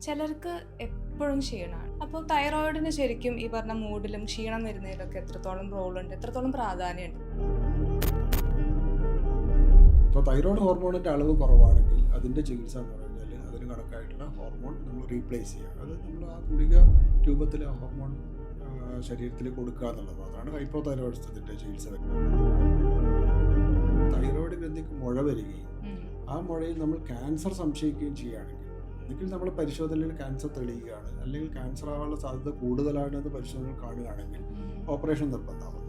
ചിലർക്ക് എപ്പോഴും ക്ഷീണമാണ്. അപ്പോൾ തൈറോയിഡിന് ശരിക്കും ഈ പറഞ്ഞ മൂഡിലും ക്ഷീണം വരുന്നതിലൊക്കെ എത്രത്തോളം റോളുണ്ട്, എത്രത്തോളം പ്രാധാന്യമുണ്ട്? ഇപ്പോൾ തൈറോയ്ഡ് ഹോർമോണിൻ്റെ അളവ് കുറവാണെങ്കിൽ അതിൻ്റെ ചികിത്സ എന്ന് പറഞ്ഞാൽ അതിന് കണക്കായിട്ടുള്ള ഹോർമോൺ നമ്മൾ റീപ്ലേസ് ചെയ്യുക. അത് നമ്മൾ ആ ഗുളിക രൂപത്തിൽ ആ ഹോർമോൺ ശരീരത്തിൽ കൊടുക്കുക എന്നുള്ളത്. അതാണ് ഹൈപ്പോതൈറോയിഡിസത്തിൻ്റെ ചികിത്സ വരുന്നത്. തൈറോയ്ഡ് ഗ്രന്ഥിക്ക് മുഴ വരികയും ആ മുഴയിൽ നമ്മൾ ക്യാൻസർ സംശയിക്കുകയും ചെയ്യുകയാണെങ്കിൽ, ഒന്നുകിൽ നമ്മൾ പരിശോധനയിൽ ക്യാൻസർ തെളിയുകയാണ്, അല്ലെങ്കിൽ ക്യാൻസർ ആവാനുള്ള സാധ്യത കൂടുതലാണെന്ന് പരിശോധനയിൽ കാണുകയാണെങ്കിൽ ഓപ്പറേഷൻ നിർബന്ധമാകും.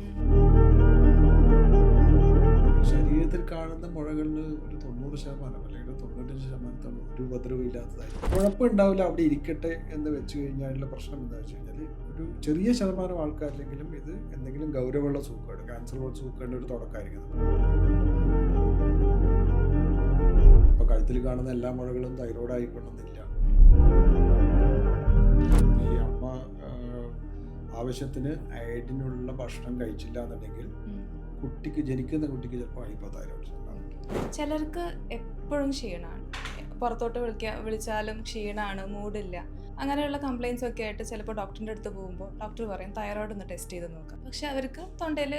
ശരീരത്തിൽ കാണുന്ന മുഴകളിൽ ഒരു 90% അല്ലെങ്കിൽ 95% ഒരു ഉപദ്രവം ഇല്ലാത്തതായി. കുഴപ്പമുണ്ടാവില്ല, അവിടെ ഇരിക്കട്ടെ എന്ന് വെച്ച് കഴിഞ്ഞാലുള്ള പ്രശ്നം എന്താ വെച്ച് കഴിഞ്ഞാൽ ഒരു ചെറിയ ശതമാനം ആൾക്കാരിലെങ്കിലും ഇത് എന്തെങ്കിലും ഗൗരവമുള്ള സൂക്കേട്, ക്യാൻസർ പോലെ സൂക്കേടിൻ്റെ ഒരു തുടക്കമായിരിക്കും. അപ്പോൾ കഴുത്തിൽ കാണുന്ന എല്ലാ മുഴകളും തൈറോയ്ഡ് ആയിക്കൊള്ളുന്നില്ല. ഈ അമ്മ ആവശ്യത്തിന് അയഡിനുള്ള ഭക്ഷണം കഴിച്ചില്ല എന്നുണ്ടെങ്കിൽ ജനിക്കുന്ന കുട്ടിക്ക് ചിലപ്പോൾ ഹൈപ്പോതൈറോയിഡിസം ഉണ്ടാവും. ചിലർക്ക് എപ്പോഴും ക്ഷീണമാണ്, പുറത്തോട്ട് വിളിച്ചാലും ക്ഷീണമാണ്, മൂഡില്ല, അങ്ങനെയുള്ള കംപ്ലയിൻസ് ഒക്കെ ആയിട്ട് ചിലപ്പോൾ ഡോക്ടറിൻ്റെ അടുത്ത് പോകുമ്പോൾ ഡോക്ടർ പറയും തൈറോയ്ഡ് ഒന്ന് ടെസ്റ്റ് ചെയ്ത് നോക്കാം. പക്ഷെ അവർക്ക് തൊണ്ടയിൽ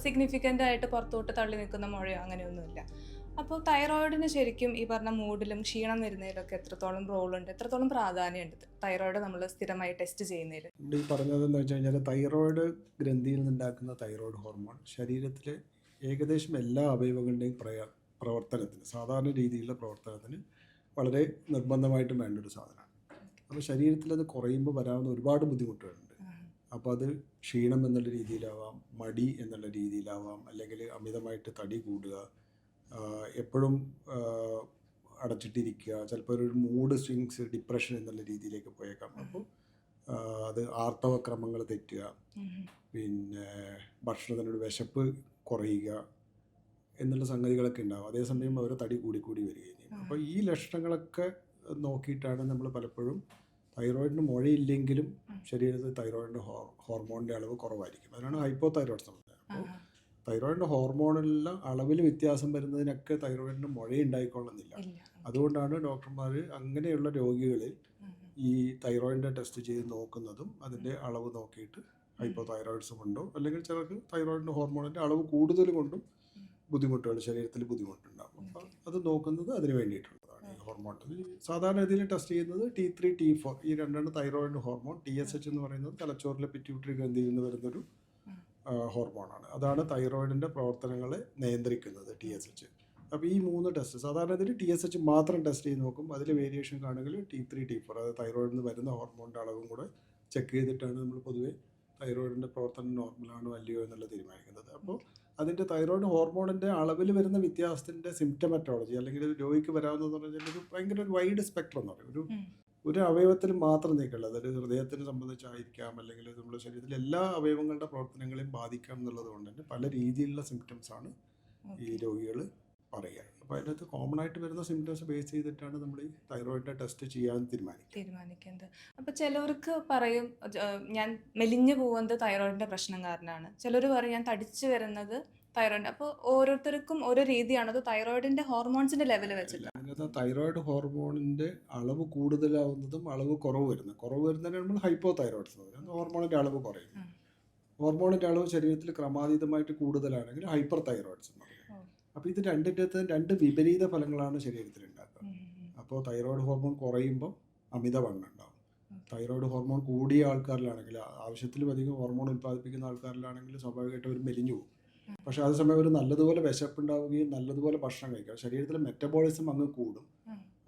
സിഗ്നിഫിക്കൻ്റ് ആയിട്ട് പുറത്തോട്ട് തള്ളി നിൽക്കുന്ന മുഴയോ അങ്ങനെയൊന്നുമില്ല. അപ്പോൾ തൈറോയിഡിന് ശരിക്കും ഈ പറഞ്ഞ മൂഡിലും ക്ഷീണം വരുന്നതിലൊക്കെ എത്രത്തോളം റോളുണ്ട്, എത്രത്തോളം പ്രാധാന്യമുണ്ട് തൈറോയ്ഡ് നമ്മൾ സ്ഥിരമായി ടെസ്റ്റ് ചെയ്യുന്നതിൽ? ഈ പറഞ്ഞതെന്ന് വെച്ച് കഴിഞ്ഞാൽ തൈറോയ്ഡ് ഗ്രന്ഥിയിൽ നിന്നുണ്ടാക്കുന്ന തൈറോയ്ഡ് ഹോർമോൺ ശരീരത്തിലെ ഏകദേശം എല്ലാ അവയവങ്ങളുടെയും പ്രവർത്തനത്തിന്, സാധാരണ രീതിയിലുള്ള പ്രവർത്തനത്തിന് വളരെ നിർബന്ധമായിട്ടും വേണ്ട ഒരു സാധനമാണ്. അപ്പോൾ ശരീരത്തിലത് കുറയുമ്പോൾ വരാവുന്ന ഒരുപാട് ബുദ്ധിമുട്ടുകളുണ്ട്. അപ്പോൾ അത് ക്ഷീണം എന്നുള്ള രീതിയിലാവാം, മടി എന്നുള്ള രീതിയിലാവാം, അല്ലെങ്കിൽ അമിതമായിട്ട് തടി കൂടുക, എപ്പോഴും അടച്ചിട്ടിരിക്കുക, ചിലപ്പോൾ ഒരു മൂഡ് സ്വിങ്സ്, ഡിപ്രഷൻ എന്നുള്ള രീതിയിലേക്ക് പോയേക്കാം. അപ്പോൾ അത് ആർത്തവ ക്രമങ്ങൾ തെറ്റുക, പിന്നെ ഭക്ഷണത്തിനോട് വിശപ്പ് കുറയുക എന്നുള്ള സംഗതികളൊക്കെ ഉണ്ടാകും. അതേസമയം അവർ തടി കൂടി വരികയും ചെയ്യും. അപ്പോൾ ഈ ലക്ഷണങ്ങളൊക്കെ നോക്കിയിട്ടാണ് നമ്മൾ പലപ്പോഴും തൈറോയിഡിന് മുഴയില്ലെങ്കിലും ശരീരത്തിൽ തൈറോയിഡിൻ്റെ ഹോർമോണിൻ്റെ അളവ് കുറവായിരിക്കും. അതിനാണ് ഹൈപ്പോതൈറോയിഡിസം പറയുന്നത്. അപ്പോൾ തൈറോയിഡിൻ്റെ ഹോർമോണിലുള്ള അളവിൽ വ്യത്യാസം വരുന്നതിനൊക്കെ തൈറോയിഡിന് മുഴയുണ്ടായിക്കൊള്ളുന്നില്ല. അതുകൊണ്ടാണ് ഡോക്ടർമാർ അങ്ങനെയുള്ള രോഗികളിൽ ഈ തൈറോയിഡിൻ്റെ ടെസ്റ്റ് ചെയ്ത് നോക്കുന്നതും അതിൻ്റെ അളവ് നോക്കിയിട്ട് ഹൈപ്പോതൈറോയിഡിസം ഉണ്ടോ, അല്ലെങ്കിൽ ചിലർക്ക് തൈറോയിഡിൻ്റെ ഹോർമോണിൻ്റെ അളവ് കൂടുതൽ കൊണ്ടും ബുദ്ധിമുട്ടുകൾ, ശരീരത്തിൽ ബുദ്ധിമുട്ടുണ്ടാകും. അപ്പോൾ അത് നോക്കുന്നത് അതിന് വേണ്ടിയിട്ടുള്ളതാണ്. ഈ ഹോർമോൺ സാധാരണ ഇതിൽ ടെസ്റ്റ് ചെയ്യുന്നത് T3 T4 ഈ രണ്ടാണ് തൈറോയിഡ് ഹോർമോൺ. TSH എന്ന് പറയുന്നത് തലച്ചോറിലെ പിറ്റ്യൂട്ടറി ഗ്രന്ഥിയിൽ നിന്ന് വരുന്നൊരു ഹോർമോണാണ്. അതാണ് തൈറോയിഡിൻ്റെ പ്രവർത്തനങ്ങളെ നിയന്ത്രിക്കുന്നത്, TSH. അപ്പോൾ ഈ 3 ടെസ്റ്റ് സാധാരണ ഇതിൽ TSH മാത്രം ടെസ്റ്റ് ചെയ്ത് നോക്കും. അതിൽ വേരിയേഷൻ കാണുമെങ്കിൽ T3 T4 അതായത് തൈറോയിഡിൽ നിന്ന് വരുന്ന ഹോർമോണിൻ്റെ അളവും കൂടെ ചെക്ക് ചെയ്തിട്ടാണ് നമ്മൾ പൊതുവേ തൈറോയിഡിൻ്റെ പ്രവർത്തനം നോർമലാണോ അല്ലയോ എന്നുള്ളത് തീരുമാനിക്കുന്നത്. അപ്പോൾ അതിൻ്റെ തൈറോയിഡ് ഹോർമോണിൻ്റെ അളവിൽ വരുന്ന വ്യത്യാസത്തിൻ്റെ സിംറ്റമറ്റോളജി, അല്ലെങ്കിൽ രോഗിക്ക് വരാവുന്നതെന്ന് പറഞ്ഞാൽ ഒരു ഭയങ്കര ഒരു വൈഡ് സ്പെക്ട്രം എന്ന് പറയും. ഒരു അവയവത്തിൽ മാത്രം നീക്കുള്ളൂ. അതൊരു ഹൃദയത്തിനെ സംബന്ധിച്ചായിരിക്കാം, അല്ലെങ്കിൽ നമ്മുടെ ശരീരത്തിലെ എല്ലാ അവയവങ്ങളുടെ പ്രവർത്തനങ്ങളെയും ബാധിക്കാം എന്നുള്ളത് കൊണ്ട് തന്നെ പല രീതിയിലുള്ള സിംറ്റംസാണ് ഈ രോഗികൾ പറയുക. അപ്പോൾ അതിനകത്ത് കോമൺ ആയിട്ട് വരുന്ന സിംറ്റംസ് ബേസ് ചെയ്തിട്ടാണ് നമ്മൾ ഈ തൈറോയിഡിൻ്റെ ടെസ്റ്റ് ചെയ്യാൻ തീരുമാനിക്കുന്നത്. അപ്പോൾ ചിലവർക്ക് പറയും ഞാൻ മെലിഞ്ഞു പോകുന്നത് തൈറോയിഡിൻ്റെ പ്രശ്നം കാരണമാണ്, ചിലർ പറയും ഞാൻ തടിച്ചു വരുന്നത് തൈറോയിഡ്. അപ്പോൾ ഓരോരുത്തർക്കും ഓരോ രീതിയാണ് അത് തൈറോയിഡിൻ്റെ ഹോർമോൺസിൻ്റെ ലെവൽ വെച്ചിട്ട്. അതിനകത്ത് തൈറോയിഡ് ഹോർമോണിൻ്റെ അളവ് കൂടുതലാവുന്നതും അളവ് കുറവ് വരുന്നതിനാണ് നമ്മൾ ഹൈപ്പോതൈറോയിഡിസം പറയുന്നത്. ഹോർമോണിൻ്റെ അളവ് കുറയും. ഹോർമോണിൻ്റെ അളവ് ശരീരത്തിൽ ക്രമാതീതമായിട്ട് കൂടുതലാണെങ്കിൽ ഹൈപ്പർ തൈറോയിഡിസം എന്ന് പറയും. അപ്പോൾ ഇത് രണ്ട് വിപരീത ഫലങ്ങളാണ് ശരീരത്തിൽ ഉണ്ടാക്കുക. അപ്പോൾ തൈറോയിഡ് ഹോർമോൺ കുറയുമ്പോൾ അമിതവണ്ണം ഉണ്ടാവും. തൈറോയിഡ് ഹോർമോൺ കൂടിയ ആൾക്കാരിലാണെങ്കിൽ, ആവശ്യത്തിലും അധികം ഹോർമോൺ ഉൽപ്പാദിപ്പിക്കുന്ന ആൾക്കാരിലാണെങ്കിൽ സ്വാഭാവികമായിട്ട് അവർ മെലിഞ്ഞു പോകും. പക്ഷേ അതേസമയം അവർ നല്ലതുപോലെ വിശപ്പുണ്ടാവുകയും നല്ലതുപോലെ ഭക്ഷണം കഴിക്കുക, ശരീരത്തിലെ മെറ്റബോളിസം അങ്ങ് കൂടും.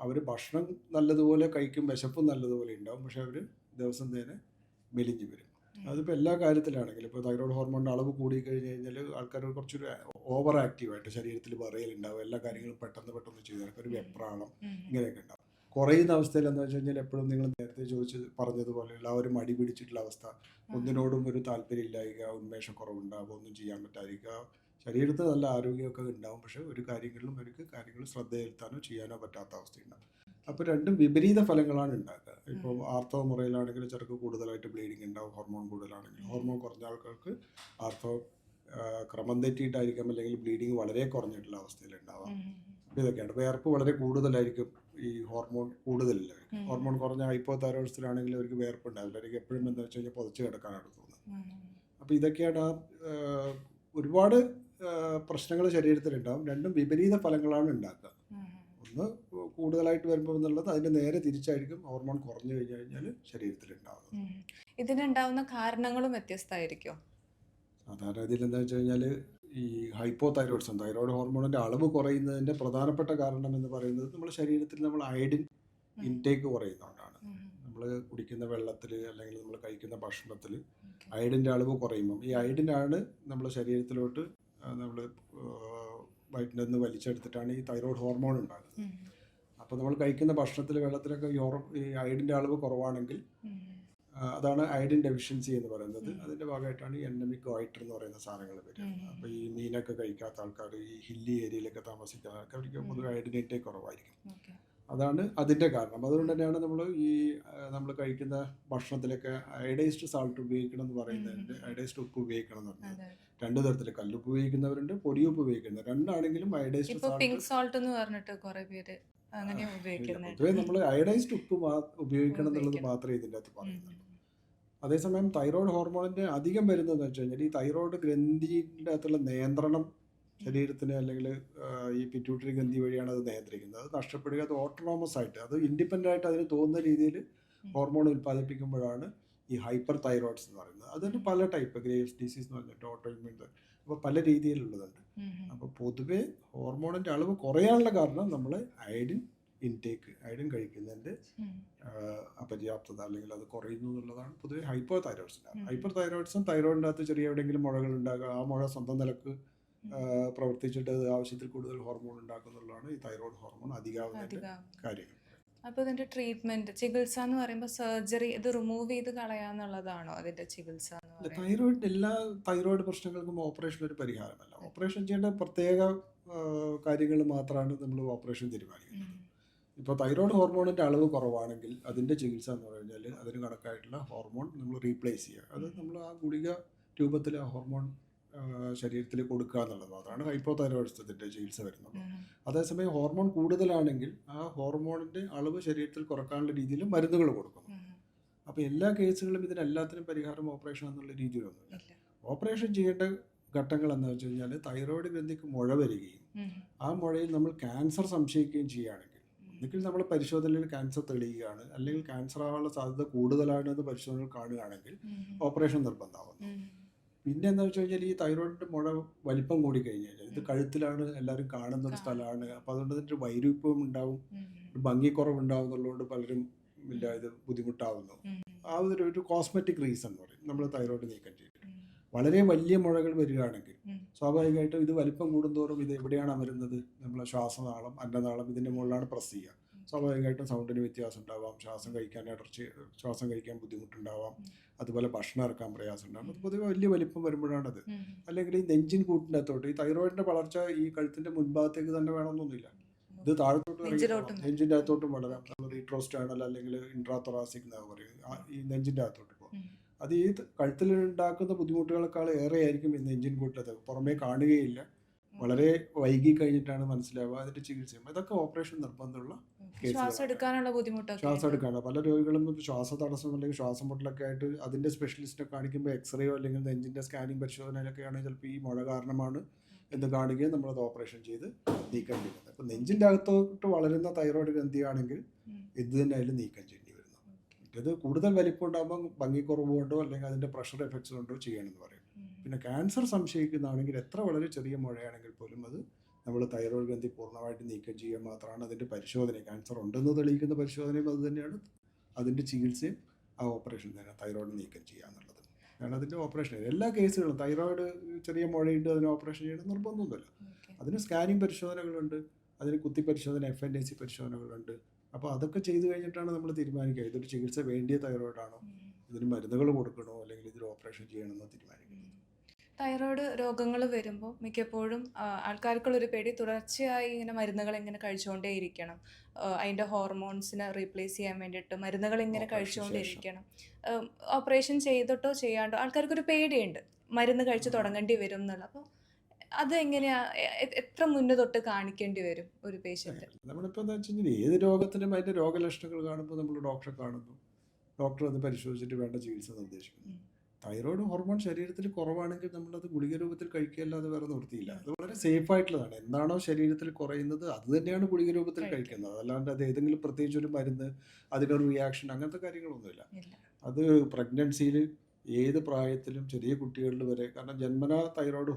അവർ ഭക്ഷണം നല്ലതുപോലെ കഴിക്കും, വിശപ്പും നല്ലതുപോലെ ഉണ്ടാവും, പക്ഷേ അവർ ദിവസം തന്നെ മെലിഞ്ഞു വരും. അതിപ്പോൾ എല്ലാ കാര്യത്തിലാണെങ്കിലും, ഇപ്പോൾ തൈറോയ്ഡ് ഹോർമോണിൻ്റെ അളവ് കൂടി കഴിഞ്ഞ് കഴിഞ്ഞാൽ ആൾക്കാർ കുറച്ചൊരു ഓവർ ആക്റ്റീവായിട്ട് ശരീരത്തിൽ വിറയലുണ്ടാവും, എല്ലാ കാര്യങ്ങളും പെട്ടെന്ന് ചെയ്ത് ഒരു വെപ്രാളം ഇങ്ങനെയൊക്കെ ഉണ്ടാവും. കുറയുന്ന അവസ്ഥയിൽ എന്താ വെച്ച് കഴിഞ്ഞാൽ എപ്പോഴും നിങ്ങൾ നേരത്തെ പറഞ്ഞതുപോലെയുള്ള ആ ഒരു മടി പിടിച്ചിട്ടുള്ള അവസ്ഥ, ഒന്നിനോടും ഒരു താല്പര്യമില്ലായിരിക്കുക, ഉന്മേഷക്കുറവുണ്ടാവുക, ഒന്നും ചെയ്യാൻ പറ്റാതിരിക്കുക, ശരീരത്തിൽ നല്ല ആരോഗ്യമൊക്കെ ഉണ്ടാവും, പക്ഷേ ഒരു കാര്യങ്ങൾ ശ്രദ്ധ ചെലുത്താനോ ചെയ്യാനോ പറ്റാത്ത അവസ്ഥയുണ്ടാവും. അപ്പോൾ രണ്ടും വിപരീത ഫലങ്ങളാണ് ഉണ്ടാക്കുക. ഇപ്പോൾ ആർത്തവ മുറയിലാണെങ്കിൽ ചിലർക്ക് കൂടുതലായിട്ട് ബ്ലീഡിങ് ഉണ്ടാവും, ഹോർമോൺ കൂടുതലാണെങ്കിൽ. ഹോർമോൺ കുറഞ്ഞ ആൾക്കാർക്ക് ആർത്തവം ക്രമം തെറ്റിയിട്ടായിരിക്കാം, അല്ലെങ്കിൽ ബ്ലീഡിങ് വളരെ കുറഞ്ഞിട്ടുള്ള അവസ്ഥയിലുണ്ടാവാം. അപ്പോൾ ഇതൊക്കെയാണ്. വിയർപ്പ് വളരെ കൂടുതലായിരിക്കും ഈ ഹോർമോൺ കൂടുതലില്ല. ഹോർമോൺ കുറഞ്ഞ ഹൈപ്പോതൈറോയിഡ്സിലാണെങ്കിൽ അവർക്ക് വേർപ്പുണ്ടാവില്ല. അവർക്ക് എപ്പോഴും എന്താ വെച്ച് കഴിഞ്ഞാൽ പുതച്ച് കിടക്കാനാണ് തോന്നുന്നത്. അപ്പോൾ ഇതൊക്കെയാണ് ഒരുപാട് പ്രശ്നങ്ങൾ ശരീരത്തിലുണ്ടാവും. രണ്ടും വിപരീത ഫലങ്ങളാണ് ഉണ്ടാക്കുക. ഒന്ന് കൂടുതലായിട്ട് വരുമ്പോൾ എന്നുള്ളത് അതിൻ്റെ നേരെ തിരിച്ചായിരിക്കും ഹോർമോൺ കുറഞ്ഞു കഴിഞ്ഞു കഴിഞ്ഞാൽ ശരീരത്തിലുണ്ടാവുന്നത്. ഇതിനുണ്ടാവുന്ന കാരണങ്ങളും വ്യത്യസ്തമായിരിക്കും. സാധാരണ ഇതിൽ എന്താ വെച്ച് കഴിഞ്ഞാൽ ഈ ഹൈപ്പോതൈറോയിഡ്സം, തൈറോയ്ഡ് ഹോർമോണിൻ്റെ അളവ് കുറയുന്നതിൻ്റെ പ്രധാനപ്പെട്ട കാരണം എന്ന് പറയുന്നത് നമ്മുടെ ശരീരത്തിൽ നമ്മൾ അയഡിൻ ഇൻടേക്ക് കുറയുന്നതുകൊണ്ടാണ്. നമ്മൾ കുടിക്കുന്ന വെള്ളത്തിൽ അല്ലെങ്കിൽ നമ്മൾ കഴിക്കുന്ന ഭക്ഷണത്തിൽ അയഡിൻ്റെ അളവ് കുറയുമ്പം ഈ അയഡിനാണ് നമ്മുടെ ശരീരത്തിലോട്ട് നമ്മൾ വയറ്റിൽ നിന്ന് വലിച്ചെടുത്തിട്ടാണ് ഈ തൈറോയ്ഡ് ഹോർമോൺ ഉണ്ടാകുന്നത്. അപ്പോൾ നമ്മൾ കഴിക്കുന്ന ഭക്ഷണത്തിൽ വെള്ളത്തിലൊക്കെ ഈ അയഡിൻ്റെ അളവ് കുറവാണെങ്കിൽ അതാണ് അയഡിൻ ഡെഫിഷ്യൻസി എന്ന് പറയുന്നത്. അതിൻ്റെ ഭാഗമായിട്ടാണ് ഈ എൻഡമിക് ഗോയിറ്റർ എന്ന് പറയുന്ന സാധനങ്ങൾ വരിക. അപ്പോൾ ഈ മീനൊക്കെ കഴിക്കാത്ത ആൾക്കാർ, ഈ ഹില്ലി ഏരിയയിലൊക്കെ താമസിക്കുന്ന ആൾക്കാർ അവർക്ക് പൊതുവെ അയഡിൻ ഇൻടേക്ക് കുറവായിരിക്കും. അതാണ് അതിൻ്റെ കാരണം. അതുകൊണ്ട് തന്നെയാണ് നമ്മൾ കഴിക്കുന്ന ഭക്ഷണത്തിലൊക്കെ അയഡൈസ്ഡ് സാൾട്ട് ഉപയോഗിക്കണം എന്ന് പറയുന്നതിൻ്റെ, അയഡൈസ്ഡ് ഉപ്പ് ഉപയോഗിക്കണം എന്ന് പറഞ്ഞാൽ രണ്ട് തരത്തിൽ, കല്ലുപ്പ് ഉപയോഗിക്കുന്നവരുണ്ട്, പൊടിയുപ്പ് ഉപയോഗിക്കുന്നത്. രണ്ടാണെങ്കിലും അയഡൈസ്ഡ് സാൾട്ട് എന്ന് പറഞ്ഞിട്ട് കുറേ പേര് അങ്ങനെ ഉപയോഗിക്കുന്നത്. പൊതുവെ നമ്മൾ അയഡൈസ്ഡ് ഉപ്പ് ഉപയോഗിക്കണം എന്നുള്ളത് മാത്രമേ ഇതിൻ്റെ അകത്ത് പറയുന്നുള്ളൂ. അതേസമയം തൈറോയ്ഡ് ഹോർമോണിൻ്റെ അധികം വരുന്നതെന്ന് വെച്ച് കഴിഞ്ഞാൽ ഈ തൈറോയ്ഡ് ഗ്രന്ഥിൻ്റെ അകത്തുള്ള നിയന്ത്രണം ശരീരത്തിന് അല്ലെങ്കിൽ ഈ പിറ്റ്യൂട്ടറി ഗ്രന്ഥി വഴിയാണ് അത് നിയന്ത്രിക്കുന്നത്. അത് നഷ്ടപ്പെടുക, അത് ഓട്ടോണോമസ് ആയിട്ട്, അത് ഇൻഡിപെൻഡൻ്റ് ആയിട്ട് അതിന് തോന്നുന്ന രീതിയിൽ ഹോർമോൺ ഉൽപ്പാദിപ്പിക്കുമ്പോഴാണ് ഈ ഹൈപ്പർ തൈറോയിഡ്സ് എന്ന് പറയുന്നത്. അതിന് പല ടൈപ്പ്, ഗ്രേവ്സ് ഡിസീസ് എന്ന് പറഞ്ഞിട്ട് ഓട്ടോഇമ്മ്യൂൺ, അപ്പോൾ പല രീതിയിലുള്ളതുണ്ട്. അപ്പോൾ പൊതുവെ ഹോർമോണിൻ്റെ അളവ് കുറയാനുള്ള കാരണം നമ്മൾ അയഡിൻ ഇൻടേക്ക്, അയഡിൻ കഴിക്കുന്നതിൻ്റെ അപര്യാപ്തത അല്ലെങ്കിൽ അത് കുറയുന്നു എന്നുള്ളതാണ് പൊതുവെ ഹൈപ്പർ തൈറോയിഡ്സിൻ്റെ. ഹൈപ്പർ തൈറോയിഡ്സും തൈറോയിഡിൻ്റെ അകത്ത് ചെറിയ എവിടെയെങ്കിലും മുഴകൾ ഉണ്ടാകുക, ആ മുഴ സ്വന്തം നിലക്ക് പ്രവർത്തിച്ചിട്ട് അത് ആവശ്യത്തിൽ കൂടുതൽ ഹോർമോൺ ഉണ്ടാക്കുന്നുള്ളതാണ് ഈ തൈറോയ്ഡ് ഹോർമോൺ അധികാവുന്നതിൻ്റെ കാര്യങ്ങൾ. അപ്പോൾ ഇതിൻ്റെ ട്രീറ്റ്മെൻറ്റ്, ചികിത്സ എന്ന് പറയുമ്പോൾ സർജറി, ഇത് റിമൂവ് ചെയ്ത് കളയാന്നുള്ളതാണോ അതിൻ്റെ ചികിത്സ? തൈറോയിഡ്, എല്ലാ തൈറോയിഡ് പ്രശ്നങ്ങൾക്കും ഓപ്പറേഷൻ ഒരു പരിഹാരമല്ല. ഓപ്പറേഷൻ ചെയ്യേണ്ട പ്രത്യേക കാര്യങ്ങൾ മാത്രമാണ് നമ്മൾ ഓപ്പറേഷൻ തീരുമാനിക്കുന്നത്. ഇപ്പോൾ തൈറോയ്ഡ് ഹോർമോണിൻ്റെ അളവ് കുറവാണെങ്കിൽ അതിൻ്റെ ചികിത്സ എന്ന് പറഞ്ഞാൽ അതിന് കണക്കായിട്ടുള്ള ഹോർമോൺ നമ്മൾ റീപ്ലേസ് ചെയ്യുക. അത് നമ്മൾ ആ ഗുളിക രൂപത്തിൽ ആ ഹോർമോൺ ശരീരത്തിൽ കൊടുക്കുക എന്നുള്ളത്. അതാണ് ഹൈപ്പോതൈറോയിഡ്സത്തിൻ്റെ ചികിത്സ വരുന്നത്. അതേസമയം ഹോർമോൺ കൂടുതലാണെങ്കിൽ ആ ഹോർമോണിൻ്റെ അളവ് ശരീരത്തിൽ കുറക്കാനുള്ള രീതിയിൽ മരുന്നുകൾ കൊടുക്കുന്നു. അപ്പോൾ എല്ലാ കേസുകളും ഇതിനെല്ലാത്തിനും പരിഹാരം ഓപ്പറേഷൻ എന്നുള്ള രീതിയിലൊന്നുമില്ല. ഓപ്പറേഷൻ ചെയ്യേണ്ട ഘട്ടങ്ങൾ എന്ന് വെച്ച് കഴിഞ്ഞാൽ തൈറോയ്ഡ് ഗ്രന്ഥിക്ക് മുഴ വരികയും ആ മുഴയിൽ നമ്മൾ ക്യാൻസർ സംശയിക്കുകയും ചെയ്യുകയാണെങ്കിൽ, ഒന്നുകിൽ നമ്മൾ പരിശോധനയിൽ ക്യാൻസർ തെളിയുകയാണ്, അല്ലെങ്കിൽ ക്യാൻസർ ആവാനുള്ള സാധ്യത കൂടുതലാണെന്ന് പരിശോധനകൾ കാണുകയാണെങ്കിൽ ഓപ്പറേഷൻ നിർബന്ധമാവുന്നു. പിന്നെ എന്താ വെച്ച് കഴിഞ്ഞാൽ ഈ തൈറോയിഡിൻ്റെ മുഴ വലിപ്പം കൂടി കഴിഞ്ഞ് കഴിഞ്ഞാൽ, ഇത് കഴുത്തിലാണ് എല്ലാവരും കാണുന്ന ഒരു സ്ഥലമാണ്. അപ്പോൾ അതുകൊണ്ട് ഇതിൻ്റെ വൈരൂപ്യവും ഉണ്ടാവും, ഭംഗിക്കുറവുണ്ടാവും എന്നുള്ളതുകൊണ്ട് പലരും ഇത് ബുദ്ധിമുട്ടാവുന്നു. ആ ഒരു കോസ്മെറ്റിക് റീസൺ പറയും നമ്മൾ തൈറോയിഡ് നീക്കം ചെയ്യും. വളരെ വലിയ മുഴകൾ വരികയാണെങ്കിൽ സ്വാഭാവികമായിട്ടും ഇത് വലിപ്പം കൂടുന്തോറും ഇത് എവിടെയാണ് അമരുന്നത്? നമ്മളെ ശ്വാസനാളം, അന്നനാളം, ഇതിൻ്റെ മുകളിലാണ് പ്രസ് ചെയ്യുക. സ്വാഭാവികമായിട്ടും സൗണ്ടിന് വ്യത്യാസം ഉണ്ടാവാം, ശ്വാസം കഴിക്കാൻ ബുദ്ധിമുട്ടുണ്ടാവാം, അതുപോലെ ഭക്ഷണം ഇറക്കാൻ പ്രയാസം ഉണ്ടാകും. അത് പൊതുവെ വലിയ വലിപ്പം വരുമ്പോഴാണത്. അല്ലെങ്കിൽ ഈ നെഞ്ചിൻ കൂട്ടിൻ്റെ അകത്തോട്ട്, ഈ തൈറോയിഡിൻ്റെ വളർച്ച ഈ കഴുത്തിൻ്റെ മുൻഭാഗത്തേക്ക് തന്നെ വേണമെന്നൊന്നുമില്ല, ഇത് താഴത്തോട്ട് നെഞ്ചിൻ്റെ അകത്തോട്ടും വളരാം. റീട്രോസ്റ്റേണൽ അല്ലെങ്കിൽ ഇൻട്രാതൊറാസിക് എന്ന് പറയും, ഈ നെഞ്ചിൻ്റെ അകത്തോട്ട് പോകും. അത് ഈ കഴുത്തിലുണ്ടാക്കുന്ന ബുദ്ധിമുട്ടുകളെക്കാൾ ഏറെ ആയിരിക്കും ഈ നെഞ്ചിൻ കൂട്ടിലത്. പുറമേ കാണുകയില്ല, വളരെ വൈകി കഴിഞ്ഞിട്ടാണ് മനസ്സിലാവുക. അതിൻ്റെ ചികിത്സയും ഇതൊക്കെ ഓപ്പറേഷൻ നിർബന്ധമുള്ള ശ്വാസം എടുക്കാനുള്ള പല രോഗികളും ശ്വാസതടസ്സം അല്ലെങ്കിൽ ശ്വാസം മുട്ടലൊക്കെ ആയിട്ട് അതിൻ്റെ സ്പെഷ്യലിസ്റ്റിനെ കാണിക്കുമ്പോൾ എക്സ്റേയോ അല്ലെങ്കിൽ നെഞ്ചിൻ്റെ സ്കാനിങ് പരിശോധനയിലൊക്കെയാണ് ചിലപ്പോൾ ഈ മുഴ കാരണമാണ് എന്ന് കാണുകയും നമ്മളത് ഓപ്പറേഷൻ ചെയ്ത് നീക്കം ചെയ്യുന്നത്. അപ്പോൾ നെഞ്ചിൻ്റെ അകത്തോട്ട് വളരുന്ന തൈറോയ്ഡ് ഗ്രന്ഥിയാണെങ്കിൽ ഇത് തന്നെ അതിൽ നീക്കം ചെയ്യേണ്ടി വരുന്നു. ഇത് കൂടുതൽ വലിപ്പം ഉണ്ടാകുമ്പോൾ ഭംഗിക്കുറവ് കൊണ്ടോ അല്ലെങ്കിൽ അതിൻ്റെ പ്രഷർ എഫക്ട്സ് കൊണ്ടോ ചെയ്യണമെന്ന് പറയും. പിന്നെ ക്യാൻസർ സംശയിക്കുന്നതാണെങ്കിൽ എത്ര വളരെ ചെറിയ മുഴയാണെങ്കിൽ പോലും അത് നമ്മൾ തൈറോയ്ഡ് ഗ്രന്ഥി പൂർണ്ണമായിട്ട് നീക്കം ചെയ്യുക മാത്രമാണ് അതിൻ്റെ പരിശോധന. ക്യാൻസർ ഉണ്ടെന്ന് തെളിയിക്കുന്ന പരിശോധനയും അത് തന്നെയാണ്. അതിൻ്റെ ചികിത്സയും ആ ഓപ്പറേഷൻ തന്നെ, തൈറോയ്ഡ് നീക്കം ചെയ്യുക എന്നുള്ളത് കാരണം അതിൻ്റെ ഓപ്പറേഷൻ. എല്ലാ കേസുകളും തൈറോയ്ഡ് ചെറിയ മുഴയുണ്ട്, അതിന് ഓപ്പറേഷൻ ചെയ്യണം നിർബന്ധമൊന്നുമില്ല. അതിന് സ്കാനിങ് പരിശോധനകളുണ്ട്, അതിന് കുത്തി പരിശോധന, FNAC പരിശോധനകളുണ്ട്. അപ്പോൾ അതൊക്കെ ചെയ്തു കഴിഞ്ഞിട്ടാണ് നമ്മൾ തീരുമാനിക്കുക ഇതൊരു ചികിത്സ വേണ്ടിയ തൈറോയ്ഡാണോ, ഇതിന് മരുന്നുകൾ കൊടുക്കണോ അല്ലെങ്കിൽ ഇതിൽ ഓപ്പറേഷൻ ചെയ്യണമെന്നോ തീരുമാനിക്കുന്നത്. തൈറോയ്ഡ് രോഗങ്ങൾ വരുമ്പോൾ മിക്കപ്പോഴും ആൾക്കാർക്കുള്ളൊരു പേടി തുടർച്ചയായി ഇങ്ങനെ മരുന്നുകൾ ഇങ്ങനെ കഴിച്ചുകൊണ്ടേ ഇരിക്കണം, അതിൻ്റെ ഹോർമോൺസിനെ റീപ്ലേസ് ചെയ്യാൻ വേണ്ടിയിട്ട് മരുന്നുകൾ ഇങ്ങനെ കഴിച്ചുകൊണ്ടിരിക്കണം. ഓപ്പറേഷൻ ചെയ്തിട്ടോ ചെയ്യാണ്ടോ ആൾക്കാർക്കൊരു പേടിയുണ്ട്, മരുന്ന് കഴിച്ച് തുടങ്ങേണ്ടി വരും എന്നുള്ള. അപ്പോൾ അതെങ്ങനെയാ എത്ര മുന്നേ തൊട്ട് കാണിക്കേണ്ടി വരും ഒരു പേഷ്യന്റ്? നമ്മളിപ്പോൾ എന്താ വെച്ച് കഴിഞ്ഞാൽ ഏത് രോഗത്തിനും അതിൻ്റെ രോഗലക്ഷണങ്ങൾ കാണുമ്പോൾ നമ്മൾ ഡോക്ടറെ കാണുന്നു, ഡോക്ടർ അത് പരിശോധിച്ചിട്ട് വേണ്ട ചികിത്സ നിർദ്ദേശിക്കുന്നു. തൈറോയ്ഡ് ഹോർമോൺ ശരീരത്തിൽ കുറവാണെങ്കിൽ നമ്മളത് ഗുളിക രൂപത്തിൽ കഴിക്കുകയല്ലാതെ വേറെ നിവൃത്തിയില്ല. അത് വളരെ സേഫ് ആയിട്ടുള്ളതാണ്. എന്താണോ ശരീരത്തിൽ കുറയുന്നത് അത് തന്നെയാണ് ഗുളിക രൂപത്തിൽ കഴിക്കുന്നത്. അല്ലാണ്ട് അത് ഏതെങ്കിലും പ്രത്യേകിച്ച് ഒരു മരുന്ന്, അതിനൊരു റിയാക്ഷൻ, അങ്ങനത്തെ കാര്യങ്ങളൊന്നുമില്ല. അത് പ്രഗ്നൻസിയിൽ ഏത് പ്രായത്തിലും ചെറിയ കുട്ടികളിൽ വരെ, കാരണം ജന്മനാ തൈറോയ്ഡ്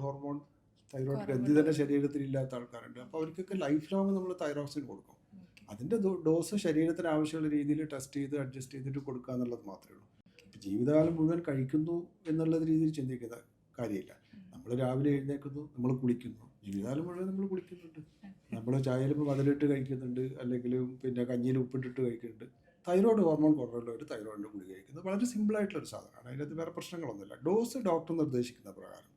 ഗ്രന്ഥി തന്നെ ശരീരത്തിൽ ഇല്ലാത്ത ആൾക്കാരുണ്ട്. അപ്പോൾ അവർക്കൊക്കെ ലൈഫ് ലോങ് നമ്മൾ തൈറോക്സിൻ കൊടുക്കും. അതിൻ്റെ ഡോസ് ശരീരത്തിന് ആവശ്യമുള്ള രീതിയിൽ ടെസ്റ്റ് ചെയ്ത് അഡ്ജസ്റ്റ് ചെയ്തിട്ട് കൊടുക്കുക എന്നുള്ളത് മാത്രമേ ഉള്ളൂ. ജീവിതകാലം മുഴുവൻ കഴിക്കുന്നു എന്നുള്ള രീതിയിൽ ചിന്തിക്കുന്ന കാര്യമില്ല. നമ്മൾ രാവിലെ എഴുന്നേൽക്കുന്നു, നമ്മൾ കുളിക്കുന്നു, ജീവിതകാലം മുഴുവൻ നമ്മൾ കുളിക്കുന്നുണ്ട്. നമ്മൾ ചായയിൽ മധുരമിട്ട് കഴിക്കുന്നുണ്ട്, അല്ലെങ്കിൽ പിന്നെ കഞ്ഞിയിൽ ഉപ്പിട്ടിട്ട് കഴിക്കുന്നുണ്ട്. തൈറോയ്ഡ് ഹോർമോൺ കുറവുള്ളവർ തൈറോയിഡിൻ്റെ ഗുളിക കഴിക്കുന്നത് വളരെ സിമ്പിളായിട്ടുള്ളൊരു സാധനമാണ്. അതിനകത്ത് വേറെ പ്രശ്നങ്ങളൊന്നുമില്ല. ഡോസ് ഡോക്ടർ നിർദ്ദേശിക്കുന്ന പ്രകാരം.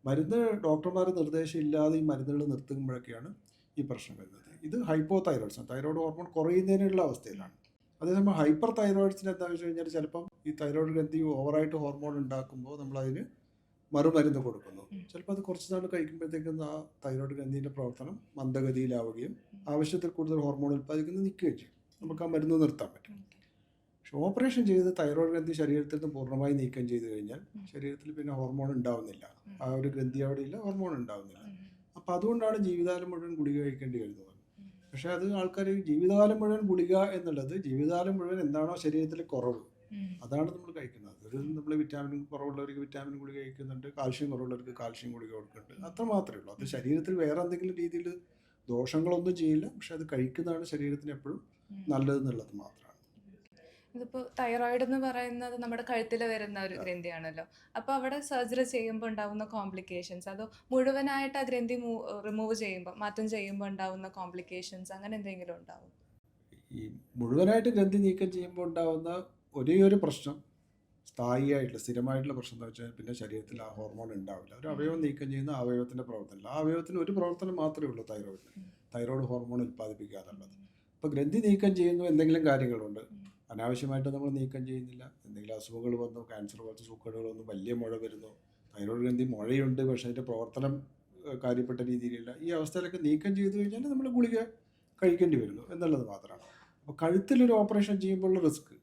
മരുന്ന് ഡോക്ടർമാർ നിർദ്ദേശം ഇല്ലാതെ ഈ മരുന്നുകൾ നിർത്തുമ്പോഴൊക്കെയാണ് ഈ പ്രശ്നം വരുന്നത്. ഇത് ഹൈപ്പോ തൈറോയിഡ്സ്, തൈറോയ്ഡ് ഹോർമോൺ കുറയുന്നതിനുള്ള അവസ്ഥയിലാണ്. അതേസമയം ഹൈപ്പർ തൈറോയിഡ്സിന് എന്താണെന്ന് വെച്ച് കഴിഞ്ഞാൽ ചിലപ്പം ഈ തൈറോയ്ഡ് ഗ്രന്ഥി ഓവറായിട്ട് ഹോർമോൺ ഉണ്ടാക്കുമ്പോൾ നമ്മളതിന് മറുമരുന്ന് കൊടുക്കുന്നു. ചിലപ്പോൾ അത് കുറച്ച് നാൾ കഴിക്കുമ്പോഴത്തേക്കും ആ തൈറോയ്ഡ് ഗ്രന്ഥിൻ്റെ പ്രവർത്തനം മന്ദഗതിയിലാവുകയും ആവശ്യത്തിൽ കൂടുതൽ ഹോർമോൺ ഉൽപ്പാദിക്കുന്നത് നിൽക്കുകയും ചെയ്യും. നമുക്ക് ആ മരുന്ന് നിർത്താൻ പറ്റും. പക്ഷെ ഓപ്പറേഷൻ ചെയ്ത് തൈറോയ്ഡ് ഗ്രന്ഥി ശരീരത്തിൽ നിന്ന് പൂർണ്ണമായി നീക്കം ചെയ്ത് കഴിഞ്ഞാൽ ശരീരത്തിൽ പിന്നെ ഹോർമോൺ ഉണ്ടാവുന്നില്ല. ആ ഒരു ഗ്രന്ഥി അവിടെ ഇല്ല, ഹോർമോൺ ഉണ്ടാവുന്നില്ല. അപ്പം അതുകൊണ്ടാണ് ജീവിതകാലം മുഴുവൻ ഗുളിക കഴിക്കേണ്ടി വരുന്നത്. പക്ഷെ അത് ആൾക്കാർ ജീവിതകാലം മുഴുവൻ ഗുളിക എന്നുള്ളത്, ജീവിതകാലം മുഴുവൻ എന്താണോ ശരീരത്തിൽ കുറവ് അതാണ് നമ്മൾ കഴിക്കുന്നത്. ഒരു നമ്മൾ വിറ്റാമിൻ കുറവുള്ളവർക്ക് വിറ്റാമിൻ ഗുളിക കഴിക്കുന്നുണ്ട്, കാൽഷ്യം കുറവുള്ളവർക്ക് കാൽഷ്യം ഗുളിക കൊടുക്കുന്നുണ്ട്, അത്ര മാത്രമേ ഉള്ളൂ. അത് ശരീരത്തിൽ വേറെ എന്തെങ്കിലും രീതിയിൽ ദോഷങ്ങളൊന്നും ചെയ്യില്ല. പക്ഷെ അത് കഴിക്കുന്നതാണ് ശരീരത്തിന് എപ്പോഴും നല്ലതെന്നുള്ളത് മാത്രമാണ്. ഇതിപ്പോൾ തൈറോയിഡ് എന്ന് പറയുന്നത് നമ്മുടെ കഴുത്തിൽ വരുന്ന ഒരു ഗ്രന്ഥിയാണല്ലോ. അപ്പോൾ അവിടെ സർജറി ചെയ്യുമ്പോൾ ഉണ്ടാകുന്ന കോംപ്ലിക്കേഷൻസ്, അതോ മുഴുവനായിട്ട് ആ ഗ്രന്ഥി റിമൂവ് ചെയ്യുമ്പോൾ, മാറ്റം ചെയ്യുമ്പോൾ ഉണ്ടാകുന്ന കോംപ്ലിക്കേഷൻസ്, അങ്ങനെ എന്തെങ്കിലും ഉണ്ടാവും? ഈ മുഴുവനായിട്ട് ഗ്രന്ഥി നീക്കം ചെയ്യുമ്പോൾ ഉണ്ടാകുന്ന ഒരേ ഒരു പ്രശ്നം, സ്ഥായിയായിട്ടുള്ള സ്ഥിരമായിട്ടുള്ള പ്രശ്നം എന്ന് വെച്ചാൽ പിന്നെ ശരീരത്തിൽ ആ ഹോർമോൺ ഉണ്ടാവില്ല. ഒരു അവയവം നീക്കം ചെയ്യുന്ന ആ അവയവത്തിൻ്റെ പ്രവർത്തനം, ആ അവയവത്തിന് ഒരു പ്രവർത്തനം മാത്രമേ ഉള്ളൂ തൈറോയ്ഡ് ഹോർമോൺ ഉൽപ്പാദിപ്പിക്കുക എന്നുള്ളത്. അപ്പോൾ ഗ്രന്ഥി നീക്കം ചെയ്യുന്നു, എന്തെങ്കിലും കാര്യങ്ങളുണ്ട്, അനാവശ്യമായിട്ട് നമ്മൾ നീക്കം ചെയ്യുന്നില്ല, എന്തെങ്കിലും അസുഖങ്ങൾ വന്നു, ക്യാൻസർ പോലത്തെ സൂക്കേടുകൾ വന്നു, വലിയ മുഴ വരുന്നു, തൈറോയ്ഡ് ഗ്രന്ഥി മുഴയുണ്ട് പക്ഷേ അതിൻ്റെ പ്രവർത്തനം കാര്യപ്പെട്ട രീതിയിലില്ല, ഈ അവസ്ഥയിലൊക്കെ നീക്കം ചെയ്തു കഴിഞ്ഞാൽ നമ്മൾ ഗുളിക കഴിക്കേണ്ടി വരുന്നു എന്നുള്ളത് മാത്രമാണ്. അപ്പോൾ കഴുത്തിലൊരു ഓപ്പറേഷൻ ചെയ്യുമ്പോഴുള്ള റിസ്ക്,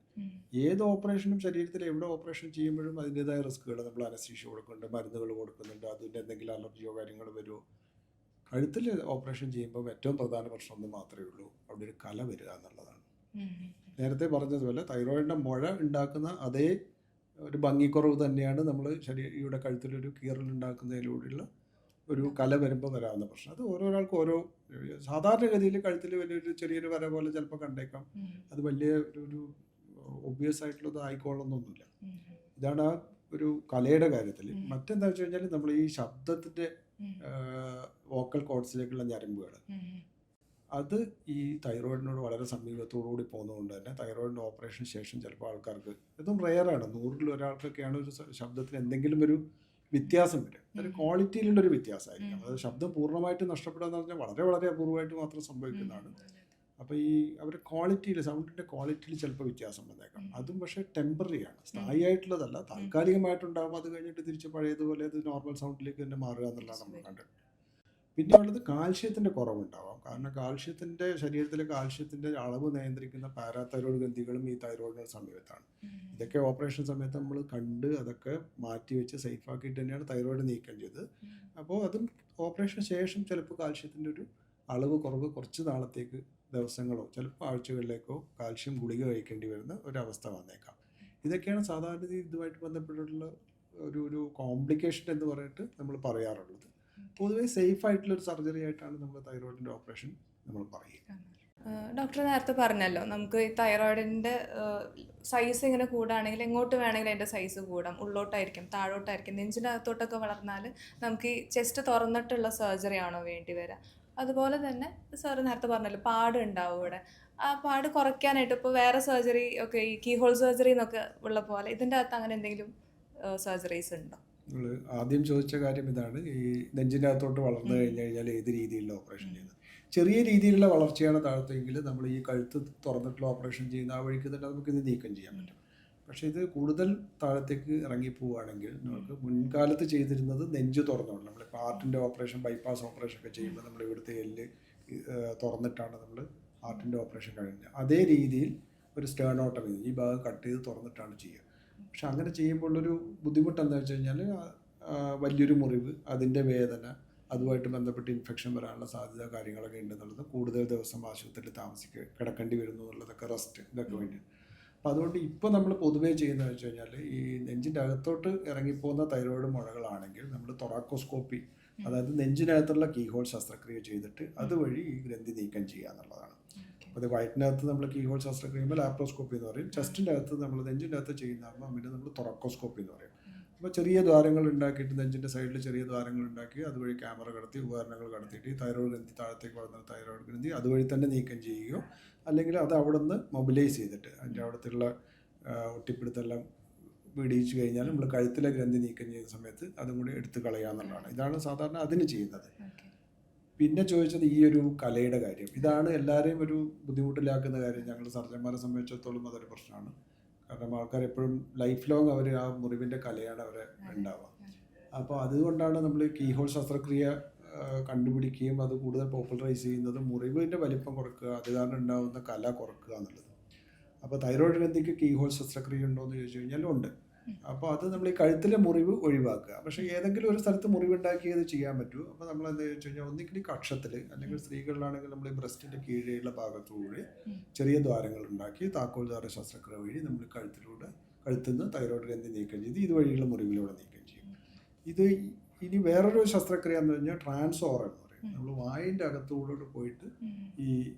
ഏത് ഓപ്പറേഷനും ശരീരത്തിൽ എവിടെ ഓപ്പറേഷൻ ചെയ്യുമ്പോഴും അതിൻ്റെതായ റിസ്ക്കുകൾ, നമ്മൾ അനസ്തീഷ്യ കൊടുക്കുന്നുണ്ട്, മരുന്നുകൾ കൊടുക്കുന്നുണ്ട്, അതിൻ്റെ എന്തെങ്കിലും അലർജിയോ കാര്യങ്ങളോ വരുമോ. കഴുത്തിൽ ഓപ്പറേഷൻ ചെയ്യുമ്പോൾ ഏറ്റവും പ്രധാന പ്രശ്നം ഒന്ന് മാത്രമേ ഉള്ളൂ, അവിടെ ഒരു കല വരിക എന്നുള്ളതാണ്. നേരത്തെ പറഞ്ഞതുപോലെ തൈറോയിഡിൻ്റെ മുഴ ഉണ്ടാക്കുന്ന അതേ ഒരു ഭംഗിക്കുറവ് തന്നെയാണ് നമ്മൾ ഇവിടെ കഴുത്തിലൊരു കീറൽ ഉണ്ടാക്കുന്നതിലൂടെയുള്ള ഒരു കല വരുമ്പോൾ വരാവുന്ന പ്രശ്നം. അത് ഓരോരാൾക്കും ഓരോ, സാധാരണഗതിയിൽ കഴുത്തിൽ വലിയൊരു ചെറിയൊരു വര പോലെ ചിലപ്പോൾ കണ്ടേക്കാം. അത് വലിയ ഒരു ഒബ്വിയസ് ആയിട്ടുള്ളത് ആയിക്കോളൊന്നൊന്നുമില്ല. ഇതാണ് ആ ഒരു കലയുടെ കാര്യത്തിൽ. മറ്റെന്താ വെച്ച് കഴിഞ്ഞാൽ നമ്മൾ ഈ ശബ്ദത്തിൻ്റെ വോക്കൽ കോഡ്സിലേക്കുള്ള ഞരമ്പുകൾ, അത് ഈ തൈറോയിഡിനോട് വളരെ സമീപത്തോടുകൂടി പോകുന്നതുകൊണ്ട് തന്നെ തൈറോയിഡിൻ്റെ ഓപ്പറേഷന് ശേഷം ചിലപ്പോൾ ആൾക്കാർക്ക്, ഇതും റെയറാണ്, 100-ൽ ഒരാൾക്കൊക്കെയാണ് ഒരു ശബ്ദത്തിന് എന്തെങ്കിലും ഒരു വ്യത്യാസം വരും. ഒരു ക്വാളിറ്റിയിലുള്ളൊരു വ്യത്യാസമായിരിക്കും. അതായത് ശബ്ദം പൂർണ്ണമായിട്ട് നഷ്ടപ്പെടുക എന്ന് പറഞ്ഞാൽ വളരെ വളരെ അപൂർവമായിട്ട് മാത്രം സംഭവിക്കുന്നതാണ്. അപ്പോൾ ഈ അവർ ക്വാളിറ്റിയിൽ, സൗണ്ടിൻ്റെ ക്വാളിറ്റിയിൽ ചിലപ്പോൾ വ്യത്യാസം വന്നേക്കാം. അതും പക്ഷേ ടെമ്പററിയാണ്, സ്ഥായിയായിട്ടുള്ളതല്ല, താൽക്കാലികമായിട്ടുണ്ടാകും. അത് കഴിഞ്ഞിട്ട് തിരിച്ച് പഴയതുപോലെ അത് നോർമൽ സൗണ്ടിലേക്ക് തന്നെ മാറുക എന്നുള്ളതാണ് നമ്മൾ കണ്ടത്. പിന്നെ ഉള്ളത് കാൽഷ്യത്തിൻ്റെ കുറവുണ്ടാവാം. കാരണം കാൽഷ്യത്തിൻ്റെ, ശരീരത്തിലെ കാൽഷ്യത്തിൻ്റെ അളവ് നിയന്ത്രിക്കുന്ന പാരാതൈറോയ്ഡ് ഗ്രന്ഥികളും ഈ തൈറോയിഡിന് സമീപത്താണ്. ഇതൊക്കെ ഓപ്പറേഷൻ സമയത്ത് നമ്മൾ കണ്ട് അതൊക്കെ മാറ്റി വെച്ച് സേഫാക്കിയിട്ട് തന്നെയാണ് തൈറോയിഡ് നീക്കം ചെയ്തത്. അപ്പോൾ അതും ഓപ്പറേഷന് ശേഷം ചിലപ്പോൾ കാൽഷ്യത്തിൻ്റെ ഒരു അളവ് കുറവ് കുറച്ച് നാളത്തേക്ക്, ദിവസങ്ങളോ ചിലപ്പോൾ ആഴ്ചകളിലേക്കോ കാൽഷ്യം ഗുളിക കഴിക്കേണ്ടി വരുന്ന ഒരവസ്ഥ വന്നേക്കാം. ഇതൊക്കെയാണ് സാധാരണ ഇതുമായിട്ട് ബന്ധപ്പെട്ടിട്ടുള്ള ഒരു കോംപ്ലിക്കേഷൻ എന്ന് പറഞ്ഞിട്ട് നമ്മൾ പറയാറുള്ളത്. പൊതുവേ സേഫ് ആയിട്ടുള്ളൊരു സർജറി ആയിട്ടാണ് നമ്മൾ തൈറോയിഡിൻ്റെ ഓപ്പറേഷൻ നമ്മൾ പറയുക. ഡോക്ടർ നേരത്തെ പറഞ്ഞല്ലോ, നമുക്ക് ഈ തൈറോയിഡിൻ്റെ സൈസ് ഇങ്ങനെ കൂടുകയാണെങ്കിൽ എങ്ങോട്ട് വേണമെങ്കിലും അതിൻ്റെ സൈസ് കൂടാം. ഉള്ളോട്ടായിരിക്കും, താഴോട്ടായിരിക്കും, നെഞ്ചിനകത്തോട്ടൊക്കെ വളർന്നാൽ നമുക്ക് ഈ ചെസ്റ്റ് തുറന്നിട്ടുള്ള സർജറി ആണോ വേണ്ടി വരിക? അതുപോലെ തന്നെ സാറ് നേരത്തെ പറഞ്ഞല്ലോ പാട് ഉണ്ടാവും ഇവിടെ. ആ പാട് കുറയ്ക്കാനായിട്ട് ഇപ്പോൾ വേറെ സർജറി ഒക്കെ, ഈ കീ ഹോൾ സർജറി എന്നൊക്കെ ഉള്ള പോലെ ഇതിൻ്റെ അകത്ത് അങ്ങനെ എന്തെങ്കിലും സർജറീസ് ഉണ്ടോ? നമ്മൾ ആദ്യം ചോദിച്ച കാര്യം ഇതാണ്, ഈ നെഞ്ചിൻ്റെ അകത്തോട്ട് വളർന്നു കഴിഞ്ഞാൽ ഏത് രീതിയിലുള്ള ഓപ്പറേഷൻ ചെയ്യുന്നത്. ചെറിയ രീതിയിലുള്ള വളർച്ചയാണ് താഴത്തെങ്കിൽ നമ്മൾ ഈ കഴുത്ത് തുറന്നിട്ടുള്ള ഓപ്പറേഷൻ ചെയ്യുന്ന ആ വഴിക്ക് തന്നെ നമുക്കിത് നീക്കം ചെയ്യാൻ പറ്റും. പക്ഷേ ഇത് കൂടുതൽ താഴത്തേക്ക് ഇറങ്ങിപ്പോവുകയാണെങ്കിൽ നമുക്ക് മുൻകാലത്ത് ചെയ്തിരുന്നത് നെഞ്ച് തുറന്നുകൊണ്ട് നമ്മളിപ്പോൾ ഹാർട്ടിൻ്റെ ഓപ്പറേഷൻ, ബൈപ്പാസ് ഓപ്പറേഷൻ ഒക്കെ ചെയ്യുമ്പോൾ നമ്മൾ ഇവിടുത്തെ എല്ല് തുറന്നിട്ടാണ് നമ്മൾ ഹാർട്ടിൻ്റെ ഓപ്പറേഷൻ കഴിഞ്ഞത്. അതേ രീതിയിൽ ഒരു സ്റ്റേണോട്ടമി ഈ ഭാഗം കട്ട് ചെയ്ത് തുറന്നിട്ടാണ് ചെയ്യുക. പക്ഷെ അങ്ങനെ ചെയ്യുമ്പോഴുള്ളൊരു ബുദ്ധിമുട്ട് എന്താ വെച്ച് കഴിഞ്ഞാൽ വലിയൊരു മുറിവ്, അതിൻ്റെ വേദന, അതുമായിട്ട് ബന്ധപ്പെട്ട് ഇൻഫെക്ഷൻ വരാനുള്ള സാധ്യത കാര്യങ്ങളൊക്കെ ഉണ്ടെന്നുള്ളത്, കൂടുതൽ ദിവസം ആശുപത്രിയിൽ കിടക്കേണ്ടി വരുന്നു എന്നുള്ളതൊക്കെ, റെസ്റ്റ് ഇതൊക്കെ വേണ്ടി. അപ്പം അതുകൊണ്ട് ഇപ്പോൾ നമ്മൾ പൊതുവേ ചെയ്യുന്നതെന്ന് വെച്ച് കഴിഞ്ഞാൽ ഈ നെഞ്ചിൻ്റെ അകത്തോട്ട് ഇറങ്ങിപ്പോകുന്ന തൈറോയിഡ് മുഴകളാണെങ്കിൽ നമ്മൾ തൊറാക്കോസ്കോപ്പി, അതായത് നെഞ്ചിനകത്തുള്ള കീഹോൾ ശസ്ത്രക്രിയ ചെയ്തിട്ട് അതുവഴി ഈ ഗ്രന്ഥി നീക്കം ചെയ്യുക എന്നുള്ളതാണ്. അപ്പോൾ വയറ്റിനകത്ത് നമ്മൾ കീഹോൾ ശസ്ത്രക്രിയ ചെയ്യുമ്പോൾ ലാപ്രോസ്കോപ്പി എന്ന് പറയും. ചെസ്റ്റിൻ്റെ അകത്ത് നമ്മൾ നെഞ്ചിൻ്റെ അകത്ത് ചെയ്യുന്നതാകുമ്പോൾ പിന്നെ നമ്മൾ തൊറാക്കോസ്കോപ്പി എന്ന് പറയും. അപ്പോൾ ചെറിയ ദ്വാരങ്ങൾ ഉണ്ടാക്കിയിട്ട് നെഞ്ചിൻ്റെ സൈഡിൽ ചെറിയ ദ്വാരങ്ങൾ ഉണ്ടാക്കി അതുവഴി ക്യാമറ കടത്തി ഉപകരണങ്ങൾ കടത്തിയിട്ട് ഈ തൈറോയ്ഡ് ഗ്രന്ഥി, താഴത്തേക്ക് വളർന്ന തൈറോയ്ഡ് ഗ്രന്ഥി അതുവഴി തന്നെ നീക്കം ചെയ്യുകയോ അല്ലെങ്കിൽ അത് അവിടെ നിന്ന് മൊബിലൈസ് ചെയ്തിട്ട് അതിൻ്റെ അവിടത്തുള്ള ഒട്ടിപ്പിടുത്തെല്ലാം പിടിയിച്ചു കഴിഞ്ഞാൽ നമ്മൾ കഴുത്തിലെ ഗ്രന്ഥി നീക്കം ചെയ്യുന്ന സമയത്ത് അതും കൂടി എടുത്ത് കളയാന്നുള്ളതാണ്. ഇതാണ് സാധാരണ അതിന് ചെയ്യുന്നത്. പിന്നെ ചോദിച്ചത് ഈ ഒരു കലയുടെ കാര്യം, ഇതാണ് എല്ലാവരെയും ഒരു ബുദ്ധിമുട്ടിലാക്കുന്ന കാര്യം. ഞങ്ങൾ സർജന്മാരെ സംബന്ധിച്ചിടത്തോളം അതൊരു പ്രശ്നമാണ്. കാരണം ആൾക്കാർ എപ്പോഴും ലൈഫ് ലോങ് അവർ ആ മുറിവിൻ്റെ കലയാണ് അവരെ ഉണ്ടാവുക. അപ്പോൾ അതുകൊണ്ടാണ് നമ്മൾ കീഹോൾ ശസ്ത്രക്രിയ കണ്ടുപിടിക്കുകയും അത് കൂടുതൽ പോപ്പുലറൈസ് ചെയ്യുന്നത്, മുറിവിൻ്റെ വലിപ്പം കുറയ്ക്കുക, അത് കാരണം ഉണ്ടാകുന്ന കല കുറയ്ക്കുക എന്നുള്ളത്. അപ്പോൾ തൈറോയ്ഡ് ഗ്രന്ഥിക്ക് കീഹോൾ ശസ്ത്രക്രിയ ഉണ്ടോ എന്ന് ചോദിച്ചു കഴിഞ്ഞാൽ ഉണ്ട്. അപ്പോൾ അത് നമ്മൾ ഈ കഴുത്തിലെ മുറിവ് ഒഴിവാക്കുക. പക്ഷേ ഏതെങ്കിലും ഒരു സ്ഥലത്ത് മുറിവുണ്ടാക്കി അത് ചെയ്യാൻ പറ്റുമോ? അപ്പോൾ നമ്മൾ എന്താ വെച്ച് കഴിഞ്ഞാൽ ഒന്നിക്കിൽ കക്ഷത്തിൽ, അല്ലെങ്കിൽ സ്ത്രീകളിലാണെങ്കിൽ നമ്മൾ ഈ ബ്രസ്റ്റിൻ്റെ കീഴെയുള്ള ഭാഗത്തുകൂടി ചെറിയ ദ്വാരങ്ങൾ ഉണ്ടാക്കി താക്കോൽ ദ്വാര ശസ്ത്രക്രിയ വഴി നമ്മൾ കഴുത്തിൽ നിന്ന് തൈറോയ്ഡ് ഗ്രന്ഥി നീക്കം ചെയ്ത് ഇതുവഴിയുള്ള മുറിവിലൂടെ നീക്കം ചെയ്യും. ഇത് ഇനി വേറൊരു ശസ്ത്രക്രിയ എന്ന് പറഞ്ഞാൽ ട്രാൻസോറൽ എന്ന് പറയും. നമ്മൾ വായിൻ്റെ അകത്തൂടെ പോയിട്ട് ഈ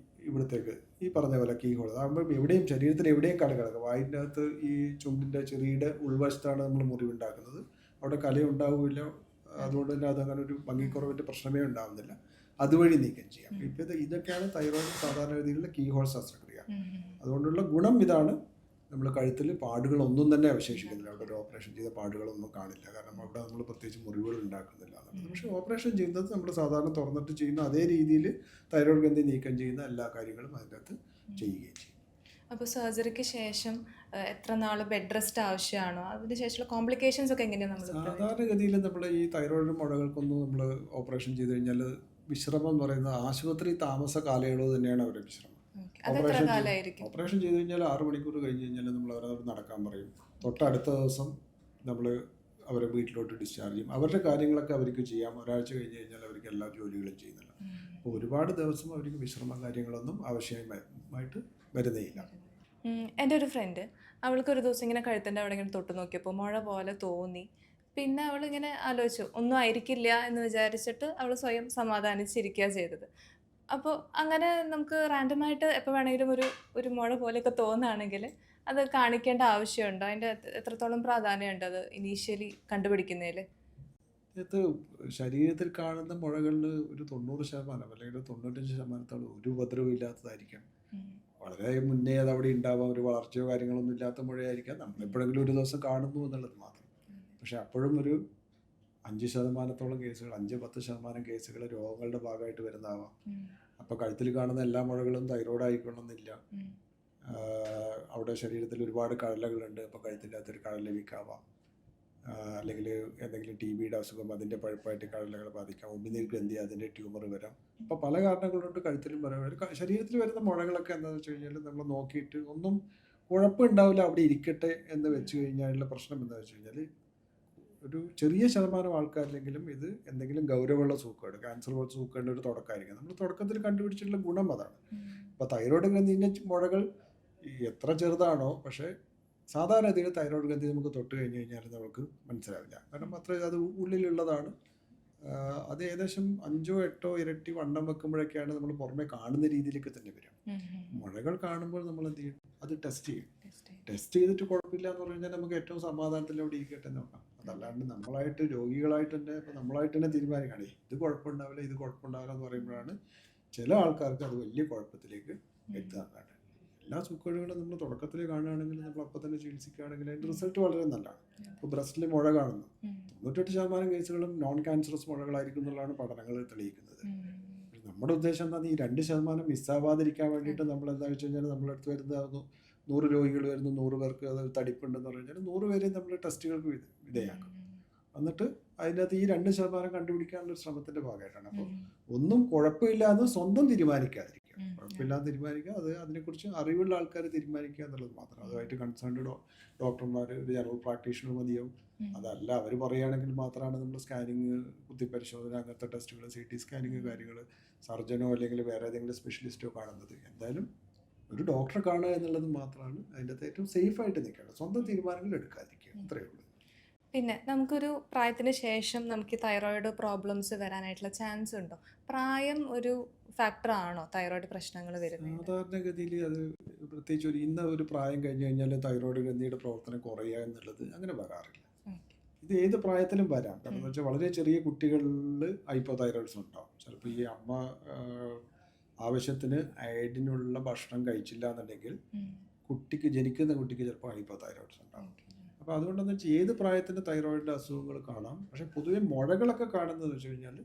ഇവിടത്തേക്ക് ഈ പറഞ്ഞ പോലെ കീഹോൾ ആകുമ്പോൾ എവിടെയും ശരീരത്തിൽ എവിടെയും കല കിടക്കുക. വായിൻ്റെ അകത്ത് ഈ ചുണ്ടിൻ്റെ ചെറിയുടെ ഉൾവശത്താണ് നമ്മൾ മുറിവുണ്ടാക്കുന്നത്. അവിടെ കലയുണ്ടാവില്ല, അതുകൊണ്ട് തന്നെ അതങ്ങനെ ഒരു ഭംഗിക്കുറവിൻ്റെ പ്രശ്നമേ ഉണ്ടാകുന്നില്ല. അതുവഴി നീക്കം ചെയ്യാം. ഇപ്പോൾ ഇതൊക്കെയാണ് തൈറോയ്ഡ് സാധാരണഗതിയിലുള്ള കീഹോൾ ശസ്ത്രക്രിയ. അതുകൊണ്ടുള്ള ഗുണം ഇതാണ്, നമ്മൾ കഴുത്തിൽ പാടുകളൊന്നും തന്നെ അവശേഷിക്കുന്നില്ല. അവിടെ ഒരു ഓപ്പറേഷൻ ചെയ്ത പാടുകളൊന്നും കാണില്ല, കാരണം അവിടെ നമ്മൾ പ്രത്യേകിച്ച് മുറിവുകൾ ഉണ്ടാക്കുന്നില്ല എന്നുള്ളത്. പക്ഷേ ഓപ്പറേഷൻ ചെയ്യുന്നത് നമ്മൾ സാധാരണ തുറന്നിട്ട് ചെയ്യുന്ന അതേ രീതിയിൽ തൈറോയ്ഡ് ഗ്രന്ഥി നീക്കം ചെയ്യുന്ന എല്ലാ കാര്യങ്ങളും അതിൻ്റെ അകത്ത് ചെയ്യുകയും ചെയ്യും. അപ്പോൾ സർജറിക്ക് ശേഷം എത്ര നാൾ ബെഡ് റെസ്റ്റ് ആവശ്യമാണോ? അതിന് ശേഷമുള്ള കോംപ്ലിക്കേഷൻസ് ഒക്കെ എങ്ങനെയാണ്? നമ്മൾ സാധാരണഗതിയിൽ നമ്മൾ ഈ തൈറോയ്ഡ് മുഴകൾക്കൊന്നും നമ്മൾ ഓപ്പറേഷൻ ചെയ്ത് കഴിഞ്ഞാൽ വിശ്രമം എന്ന് പറയുന്നത് ആശുപത്രി താമസ കാലയളവ് തന്നെയാണ് അവരുടെ വിശ്രമം. ഓപ്പറേഷൻ ചെയ്ത് കഴിഞ്ഞാൽ 6 മണിക്കൂർ കഴിഞ്ഞ് കഴിഞ്ഞാൽ നമ്മൾ അവരവർ നടക്കാൻ പറയും. തൊട്ടടുത്ത ദിവസം നമ്മൾ അവരെ വീട്ടിലോട്ട് ഡിസ്ചാർജ് ചെയ്യും. അവരുടെ കാര്യങ്ങളൊക്കെ അവർക്ക് ചെയ്യാം. ഒരാഴ്ച കഴിഞ്ഞ് കഴിഞ്ഞാൽ അവർക്ക് എല്ലാ ജോലികളും ചെയ്യുന്നില്ല. അപ്പോൾ ഒരുപാട് ദിവസം അവർക്ക് വിശ്രമ കാര്യങ്ങളൊന്നും ആവശ്യമായിട്ട് വരുന്നേയില്ല. എൻ്റെ ഒരു ഫ്രണ്ട്, അവൾക്കൊരു ദിവസം ഇങ്ങനെ കഴുത്തിൻ്റെ അവിടെ ഇങ്ങനെ തൊട്ട് നോക്കിയപ്പോൾ മുഴ പോലെ തോന്നി. പിന്നെ അവളിങ്ങനെ ആലോചിച്ചു, ഒന്നും ആയിരിക്കില്ല എന്ന് വിചാരിച്ചിട്ട് അവൾ സ്വയം സമാധാനിച്ചിരിക്കുക ചെയ്തത്. അപ്പോൾ അങ്ങനെ നമുക്ക് റാൻഡമായിട്ട് എപ്പോൾ വേണമെങ്കിലും ഒരു മുഴ പോലെയൊക്കെ തോന്നുകയാണെങ്കിൽ അത് കാണിക്കേണ്ട ആവശ്യമുണ്ടോ? അതിൻ്റെ എത്രത്തോളം പ്രാധാന്യമുണ്ട് അത് ഇനീഷ്യലി കണ്ടുപിടിക്കുന്നതിൽ? ഇത് ശരീരത്തിൽ കാണുന്ന മുഴകളിൽ ഒരു 90% അല്ലെങ്കിൽ 95% ഒരു ഉപദ്രവം ഇല്ലാത്തതായിരിക്കാം. വളരെ മുന്നേ അത് അവിടെ ഉണ്ടാവാം, ഒരു വളർച്ചയോ കാര്യങ്ങളൊന്നും ഇല്ലാത്ത മുഴയായിരിക്കാം. നമ്മളെപ്പോഴെങ്കിലും ഒരു ദിവസം കാണുന്നു എന്നുള്ളത് മാത്രം. പക്ഷെ അപ്പോഴും ഒരു 5% കേസുകൾ, 5-10% കേസുകൾ രോഗങ്ങളുടെ ഭാഗമായിട്ട് വരുന്നതാവാം. അപ്പോൾ കഴുത്തിൽ കാണുന്ന എല്ലാ മുഴകളും തൈറോയ്ഡ് ആയിക്കൊള്ളുന്നില്ല. അവിടെ ശരീരത്തിൽ ഒരുപാട് കഴലകളുണ്ട്. അപ്പോൾ കഴുത്തിൻ്റെ അകത്തൊരു കഴല വീക്കാവാം, അല്ലെങ്കിൽ എന്തെങ്കിലും TBയുടെ അസുഖം അതിൻ്റെ പഴുപ്പായിട്ട് കഴലകളെ ബാധിക്കാം. ഉമിനീർ ഗ്രന്ഥി അതിൻ്റെ ട്യൂമർ വരാം. അപ്പോൾ പല കാരണങ്ങളുണ്ട് കഴുത്തിലും ശരീരത്തിൽ വരുന്ന മുഴകളൊക്കെ എന്താണെന്ന് വെച്ച് കഴിഞ്ഞാൽ നമ്മൾ നോക്കിയിട്ട് ഒന്നും കുഴപ്പമുണ്ടാവില്ല, അവിടെ ഇരിക്കട്ടെ എന്ന് വെച്ച് കഴിഞ്ഞാലുള്ള പ്രശ്നം എന്താണെന്ന് വെച്ച് കഴിഞ്ഞാൽ ഒരു ചെറിയ ശതമാനം ആൾക്കാരിലെങ്കിലും ഇത് എന്തെങ്കിലും ഗൗരവമുള്ള സൂക്കേട്, ക്യാൻസർ പോലെ സൂക്കേടിൻ്റെ ഒരു തുടക്കമായിരിക്കും. നമ്മൾ തുടക്കത്തിൽ കണ്ടുപിടിച്ചിട്ടുള്ള ഗുണം അതാണ്. അപ്പോൾ തൈറോയ്ഡ് ഗ്രന്ഥിൻ്റെ മുഴകൾ എത്ര ചെറുതാണോ, പക്ഷേ സാധാരണ രീതിയിൽ തൈറോയ്ഡ് ഗ്രന്ഥി നമുക്ക് തൊട്ട് കഴിഞ്ഞ് കഴിഞ്ഞാൽ നമുക്ക് മനസ്സിലാവില്ല. കാരണം അത് ഉള്ളിലുള്ളതാണ്. അത് ഏകദേശം 5-8 ഇരട്ടി വണ്ണം വെക്കുമ്പോഴൊക്കെയാണ് നമ്മൾ പുറമെ കാണുന്ന രീതിയിലേക്ക് തന്നെ വരും. മുഴകൾ കാണുമ്പോൾ നമ്മൾ എന്ത് ചെയ്യും? അത് ടെസ്റ്റ് ചെയ്യും. ടെസ്റ്റ് ചെയ്തിട്ട് കുഴപ്പമില്ല എന്ന് പറഞ്ഞു കഴിഞ്ഞാൽ നമുക്ക് ഏറ്റവും സമാധാനത്തിൽ അവിടെ ഇരിക്കട്ടെ നോക്കാം. അതല്ലാണ്ട് നമ്മളായിട്ട് രോഗികളായിട്ട് തന്നെ ഇപ്പം നമ്മളായിട്ട് തന്നെ തീരുമാനിക്കണേ ഇത് കുഴപ്പമുണ്ടാവില്ല, ഇത് കുഴപ്പമുണ്ടാവില്ല എന്ന് പറയുമ്പോഴാണ് ചില ആൾക്കാർക്ക് അത് വലിയ കുഴപ്പത്തിലേക്ക് എത്താറുണ്ട്. എല്ലാ സൂക്കേടുകളും നമ്മൾ തുടക്കത്തിൽ കാണുകയാണെങ്കിൽ നമ്മൾ അപ്പം തന്നെ ചികിത്സിക്കുകയാണെങ്കിൽ അതിൻ്റെ റിസൾട്ട് വളരെ നല്ലതാണ്. ഇപ്പോൾ ബ്രസ്റ്റിൽ മുഴ കാണുന്നു, 98% കേസുകളും നോൺ ക്യാൻസറസ് മുഴകളായിരിക്കും എന്നുള്ളതാണ് പഠനങ്ങൾ തെളിയിക്കുന്നത്. നമ്മുടെ ഉദ്ദേശം എന്താ, ഈ 2% മിസ്സാവാതിരിക്കാൻ വേണ്ടിയിട്ട് നമ്മൾ എന്താ വെച്ച് കഴിഞ്ഞാൽ നമ്മളടുത്ത് വരുന്നതാകുന്നു 100 രോഗികൾ വരുന്നു, 100 പേർക്ക് അത് തടിപ്പുണ്ടെന്ന് പറഞ്ഞാൽ 100 പേരെയും നമ്മൾ ടെസ്റ്റുകൾക്ക് വിധേയമാക്കും. എന്നിട്ട് അതിനകത്ത് ഈ 2% കണ്ടുപിടിക്കാനുള്ള ഒരു ശ്രമത്തിൻ്റെ ഭാഗമായിട്ടാണ്. അപ്പോൾ ഒന്നും കുഴപ്പമില്ല എന്ന് സ്വന്തം തീരുമാനിക്കാതിരിക്കുക, കുഴപ്പമില്ലാന്ന് തീരുമാനിക്കുക, അത് അതിനെക്കുറിച്ച് അറിവുള്ള ആൾക്കാർ തീരുമാനിക്കുക എന്നുള്ളത് മാത്രം. അതുമായിട്ട് കൺസേൺഡ് ഡോക്ടർമാർ, ഒരു ജനറൽ പ്രാക്ടീഷണർ മതിയാവും. അതല്ല അവർ പറയുകയാണെങ്കിൽ മാത്രമാണ് നമ്മൾ സ്കാനിങ്, കുത്തിപ്പരിശോധന, അങ്ങനത്തെ ടെസ്റ്റുകൾ, CT സ്കാനിങ് കാര്യങ്ങൾ സർജനോ അല്ലെങ്കിൽ വേറെ ഏതെങ്കിലും സ്പെഷ്യലിസ്റ്റോ കാണുന്നത്. എന്തായാലും ഒരു ഡോക്ടറെ കാണുക എന്നുള്ളത് മാത്രമാണ് അതിൻ്റെ അകത്ത് ഏറ്റവും സേഫായിട്ട് നിൽക്കേണ്ടത്. സ്വന്തം തീരുമാനങ്ങൾ എടുക്കാതിരിക്കുക, അത്രയേ ഉള്ളൂ. പിന്നെ നമുക്കൊരു പ്രായത്തിന് ശേഷം നമുക്ക് തൈറോയിഡ് പ്രോബ്ലംസ് വരാനായിട്ടുള്ള ചാൻസ് ഉണ്ടോ? പ്രായം ഒരു ഫാക്ടറാണോ തൈറോയിഡ് പ്രശ്നങ്ങൾ വരുന്നത്? സാധാരണഗതിയിൽ അത് പ്രത്യേകിച്ച് ഒരു പ്രായം കഴിഞ്ഞ് കഴിഞ്ഞാൽ തൈറോയിഡ് ഗ്രന്ഥിയുടെ പ്രവർത്തനം കുറയുക എന്നുള്ളത് അങ്ങനെ വരാറില്ല. ഇത് ഏത് പ്രായത്തിലും വരാം. കാരണം എന്ന് വെച്ചാൽ വളരെ ചെറിയ കുട്ടികളിൽ ഹൈപ്പോതൈറോയിഡ്സ് ഉണ്ടാവും. ചിലപ്പോൾ ഈ അമ്മ ആവശ്യത്തിന് അയഡിനുള്ള ഭക്ഷണം കഴിച്ചില്ല എന്നുണ്ടെങ്കിൽ ജനിക്കുന്ന കുട്ടിക്ക് ചിലപ്പോൾ ഹൈപ്പോതൈറോയിഡ്സ് ഉണ്ടാവും. അപ്പോൾ അതുകൊണ്ടെന്ന് വെച്ചാൽ ഏത് പ്രായത്തിൻ്റെ തൈറോയിഡിൻ്റെ അസുഖങ്ങൾ കാണാം. പക്ഷേ പൊതുവെ മുഴകളൊക്കെ കാണുന്നതെന്ന് വെച്ച് കഴിഞ്ഞാൽ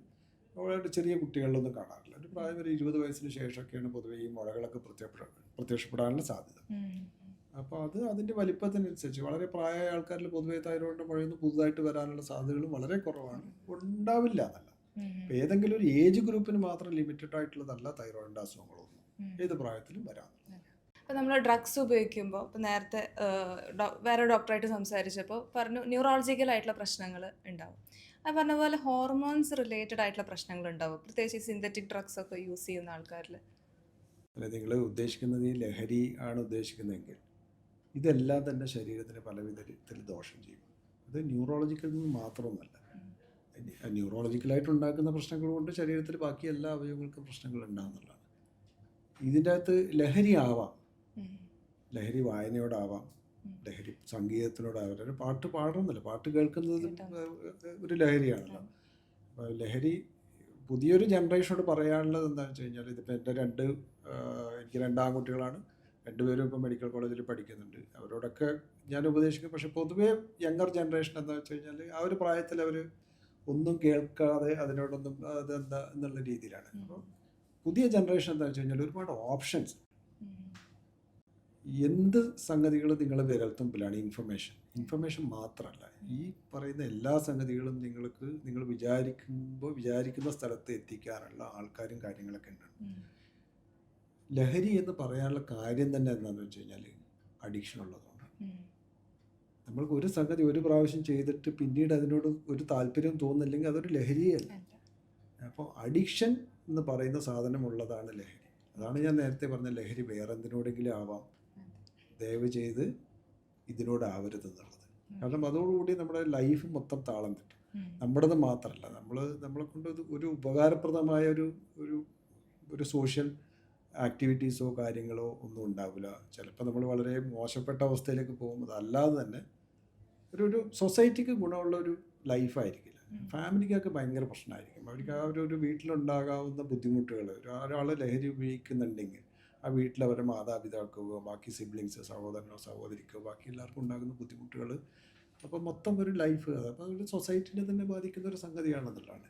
വളരെ ചെറിയ കുട്ടികളിലൊന്നും കാണാറില്ല. ഒരു പ്രായം ഒരു 20 വയസ്സിന് ശേഷമൊക്കെയാണ് പൊതുവെ ഈ മുഴകളൊക്കെ പ്രത്യക്ഷപ്പെടാനുള്ള സാധ്യത. അപ്പോൾ അത് അതിൻ്റെ വലിപ്പത്തിനനുസരിച്ച് വളരെ പ്രായമായ ആൾക്കാരിൽ പൊതുവെ തൈറോയിഡിൻ്റെ മുഴയൊന്നും പുതുതായിട്ട് വരാനുള്ള സാധ്യതകളും വളരെ കുറവാണ്. ഉണ്ടാവില്ല എന്നല്ല. അപ്പോൾ ഏതെങ്കിലും ഒരു ഏജ് ഗ്രൂപ്പിന് മാത്രം ലിമിറ്റഡ് ആയിട്ടുള്ളതല്ല തൈറോയിഡിൻ്റെ അസുഖങ്ങളൊന്നും, ഏത് പ്രായത്തിലും വരാം. അപ്പോൾ നമ്മൾ ഡ്രഗ്സ് ഉപയോഗിക്കുമ്പോൾ, ഇപ്പോൾ നേരത്തെ വേറെ ഡോക്ടറായിട്ട് സംസാരിച്ചപ്പോൾ പറഞ്ഞു ന്യൂറോളജിക്കൽ ആയിട്ടുള്ള പ്രശ്നങ്ങൾ ഉണ്ടാവും. അത് പറഞ്ഞ പോലെ ഹോർമോൺസ് റിലേറ്റഡ് ആയിട്ടുള്ള പ്രശ്നങ്ങൾ ഉണ്ടാവും, പ്രത്യേകിച്ച് സിന്തറ്റിക് ഡ്രഗ്സ് ഒക്കെ യൂസ് ചെയ്യുന്ന ആൾക്കാരിൽ. അല്ല, നിങ്ങൾ ഉദ്ദേശിക്കുന്നത് ഈ ലഹരി ആണ് ഉദ്ദേശിക്കുന്നതെങ്കിൽ ഇതെല്ലാം തന്നെ ശരീരത്തിന് പല വിധത്തിൽ ദോഷം ചെയ്യും. അത് ന്യൂറോളജിക്കൽ മാത്രമൊന്നുമല്ല. ന്യൂറോളജിക്കലായിട്ട് ഉണ്ടാക്കുന്ന പ്രശ്നങ്ങൾ കൊണ്ട് ശരീരത്തിൽ ബാക്കി എല്ലാ അവയവങ്ങൾക്കും പ്രശ്നങ്ങൾ ഉണ്ടാകുന്നുള്ളതാണ്. ഇതിൻ്റെ അകത്ത് ലഹരി ആവാം, ലഹരി വായനയോടാവാം, ലഹരി സംഗീതത്തിനോടാവാം. പാട്ട് പാടുന്നില്ല, പാട്ട് കേൾക്കുന്നത് ഒരു ലഹരിയാണല്ലോ. അപ്പോൾ ലഹരി പുതിയൊരു ജനറേഷനോട് പറയാനുള്ളത് എന്താണെന്ന് വെച്ച് കഴിഞ്ഞാൽ, ഇതിപ്പോൾ എനിക്ക് 2 ആൺകുട്ടികളാണ്, 2 പേരും ഇപ്പോൾ മെഡിക്കൽ കോളേജിൽ പഠിക്കുന്നുണ്ട്. അവരോടൊക്കെ ഞാൻ ഉപദേശിക്കും. പക്ഷേ പൊതുവേ യങ്ങർ ജനറേഷൻ എന്താ വെച്ച് കഴിഞ്ഞാൽ ആ ഒരു പ്രായത്തിൽ അവർ ഒന്നും കേൾക്കാതെ അതിനോടൊന്നും അതെന്താ എന്നുള്ള രീതിയിലാണ്. അപ്പോൾ പുതിയ ജനറേഷൻ എന്താ വെച്ച് കഴിഞ്ഞാൽ ഒരുപാട് ഓപ്ഷൻസ്, എന്ത് സംഗതികളും നിങ്ങളുടെ വിരൽത്തുമ്പിലാണ്. ഇൻഫർമേഷൻ മാത്രമല്ല, ഈ പറയുന്ന എല്ലാ സംഗതികളും നിങ്ങൾ വിചാരിക്കുന്ന സ്ഥലത്ത് എത്തിക്കാനുള്ള ആൾക്കാരും കാര്യങ്ങളൊക്കെ ഉണ്ട്. ലഹരി എന്ന് പറയാനുള്ള കാര്യം തന്നെ എന്താണെന്ന് വെച്ച് കഴിഞ്ഞാൽ അഡിക്ഷൻ ഉള്ളതുകൊണ്ടാണ്. നമ്മൾക്ക് ഒരു സംഗതി ഒരു പ്രാവശ്യം ചെയ്തിട്ട് പിന്നീട് അതിനോട് ഒരു താല്പര്യം തോന്നുന്നില്ലെങ്കിൽ അതൊരു ലഹരിയല്ല. അപ്പോൾ അഡിക്ഷൻ എന്ന് പറയുന്ന സാധനമുള്ളതാണ് ലഹരി. അതാണ് ഞാൻ നേരത്തെ പറഞ്ഞ ലഹരി വേറെ എന്തിനോടെങ്കിലും ആവാം, ദയവ് ചെയ്ത് ഇതിനോടാവരുതെന്നുള്ളത്. കാരണം അതോടുകൂടി നമ്മുടെ ലൈഫ് മൊത്തം താളം തെറ്റും. നമ്മുടേത് മാത്രമല്ല, നമ്മളെ കൊണ്ട് ഒരു ഉപകാരപ്രദമായ ഒരു സോഷ്യൽ ആക്ടിവിറ്റീസോ കാര്യങ്ങളോ ഒന്നും ഉണ്ടാവില്ല. ചിലപ്പോൾ നമ്മൾ വളരെ മോശപ്പെട്ട അവസ്ഥയിലേക്ക് പോകും. അതല്ലാതെ തന്നെ ഒരു സൊസൈറ്റിക്ക് ഗുണമുള്ള ഒരു ലൈഫായിരിക്കില്ല. ഫാമിലിക്കൊക്കെ ഭയങ്കര പ്രശ്നമായിരിക്കും. അവർക്ക് ആ ഒരു വീട്ടിലുണ്ടാകാവുന്ന ബുദ്ധിമുട്ടുകൾ, ഒരാൾ ലഹരി ഉപയോഗിക്കുന്നുണ്ടെങ്കിൽ ആ വീട്ടിൽ അവരുടെ മാതാപിതാക്കൾക്കോ ബാക്കി സിബ്ലിങ്സ്, സഹോദരനോ സഹോദരിക്കോ ബാക്കി എല്ലാവർക്കും ഉണ്ടാകുന്ന ബുദ്ധിമുട്ടുകൾ, അപ്പോൾ മൊത്തം ഒരു ലൈഫ്, അപ്പോൾ ഒരു സൊസൈറ്റിനെ തന്നെ ബാധിക്കുന്ന ഒരു സംഗതിയാണെന്നുള്ളതാണ്.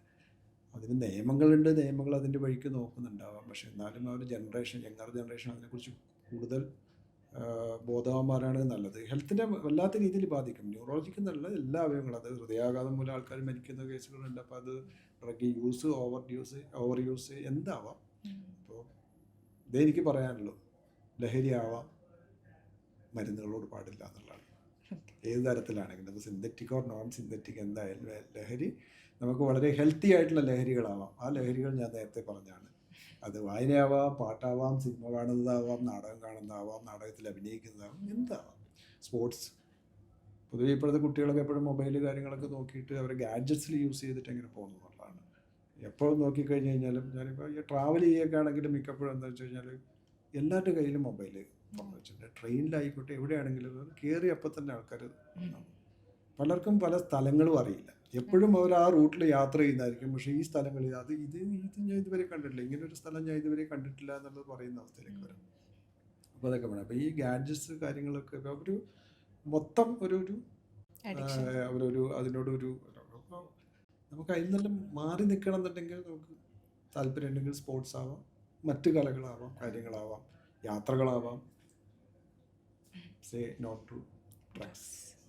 അതിന് നിയമങ്ങളുണ്ട്, നിയമങ്ങൾ അതിൻ്റെ വഴിക്ക് നോക്കുന്നുണ്ടാവാം. പക്ഷെ എന്നാലും ആ ഒരു യങ്ങർ ജനറേഷൻ അതിനെക്കുറിച്ച് കൂടുതൽ ബോധവാന്മാരാണ് നല്ലത്. ഹെൽത്തിനെ വല്ലാത്ത രീതിയിൽ ബാധിക്കും. ന്യൂറോളജിക്ക് നല്ല എല്ലാ അവയവങ്ങളും, അത് ഹൃദയാഘാതം മൂലം ആൾക്കാർ മരിക്കുന്ന കേസുകളുണ്ട്. അപ്പോൾ അത് ഡ്രഗ് യൂസ്, ഓവർ യൂസ് എന്താവാം. അപ്പോൾ ഇതെനിക്ക് പറയാനുള്ളൂ, ലഹരി ആവാം, മരുന്നുകളോട് പാടില്ല എന്നുള്ളതാണ്. ഏത് തരത്തിലാണെങ്കിലും, അത് സിന്തറ്റിക് ഓർ നോൺ സിന്തറ്റിക് എന്തായാലും ലഹരി നമുക്ക് വളരെ ഹെൽത്തി ആയിട്ടുള്ള ലഹരികളാവാം. ആ ലഹരികൾ ഞാൻ നേരത്തെ പറഞ്ഞാണ്. അത് വായനയാവാം, പാട്ടാവാം, സിനിമ കാണുന്നതാവാം, നാടകം കാണുന്നതാവാം, നാടകത്തിൽ അഭിനയിക്കുന്നതാവാം, എന്താവാം. സ്പോർട്സ്, പൊതുവെ ഇപ്പോഴത്തെ കുട്ടികളൊക്കെ എപ്പോഴും മൊബൈൽ കാര്യങ്ങളൊക്കെ നോക്കിയിട്ട് അവർ ഗാഡ്ജറ്റ്സിൽ യൂസ് ചെയ്തിട്ട് എങ്ങനെ പോകുന്നു എന്നുള്ളതാണ്. എപ്പോഴും നോക്കിക്കഴിഞ്ഞ് കഴിഞ്ഞാലും, ഞാനിപ്പോൾ ഈ ട്രാവൽ ചെയ്യുകയൊക്കെ ആണെങ്കിലും മിക്കപ്പോഴും എന്താ വെച്ച് കഴിഞ്ഞാൽ എല്ലാവരുടെ കയ്യിലും മൊബൈൽ തുറന്നു വെച്ചിട്ടുണ്ട്. ട്രെയിനിലായിക്കോട്ടെ എവിടെയാണെങ്കിലും കയറി അപ്പം തന്നെ ആൾക്കാർ, പലർക്കും പല സ്ഥലങ്ങളും അറിയില്ല. എപ്പോഴും അവർ ആ റൂട്ടിൽ യാത്ര ചെയ്യുന്നതായിരിക്കും. പക്ഷേ ഈ സ്ഥലങ്ങളിൽ ഇത് ഞാൻ ഇതുവരെ കണ്ടിട്ടില്ല, ഇങ്ങനൊരു സ്ഥലം ഞാൻ ഇതുവരെ കണ്ടിട്ടില്ല എന്നുള്ളത് പറയുന്ന അവസ്ഥയിലേക്ക് വരും. അപ്പോൾ അതൊക്കെ വേണം. അപ്പോൾ ഈ ഗാഡ്ജറ്റ്സ് കാര്യങ്ങളൊക്കെ അവർ മൊത്തം അതിനോടൊരു നമുക്ക് അതിൽ നിന്നെല്ലാം മാറി നിൽക്കണം എന്നുണ്ടെങ്കിൽ നമുക്ക് താല്പര്യമുണ്ടെങ്കിൽ സ്പോർട്സ് ആവാം, മറ്റു കലകളാവാം, കാര്യങ്ങളാവാം, യാത്രകളാവാം, സേ നോട്ട് ടു ഡ്രഗ്സ്.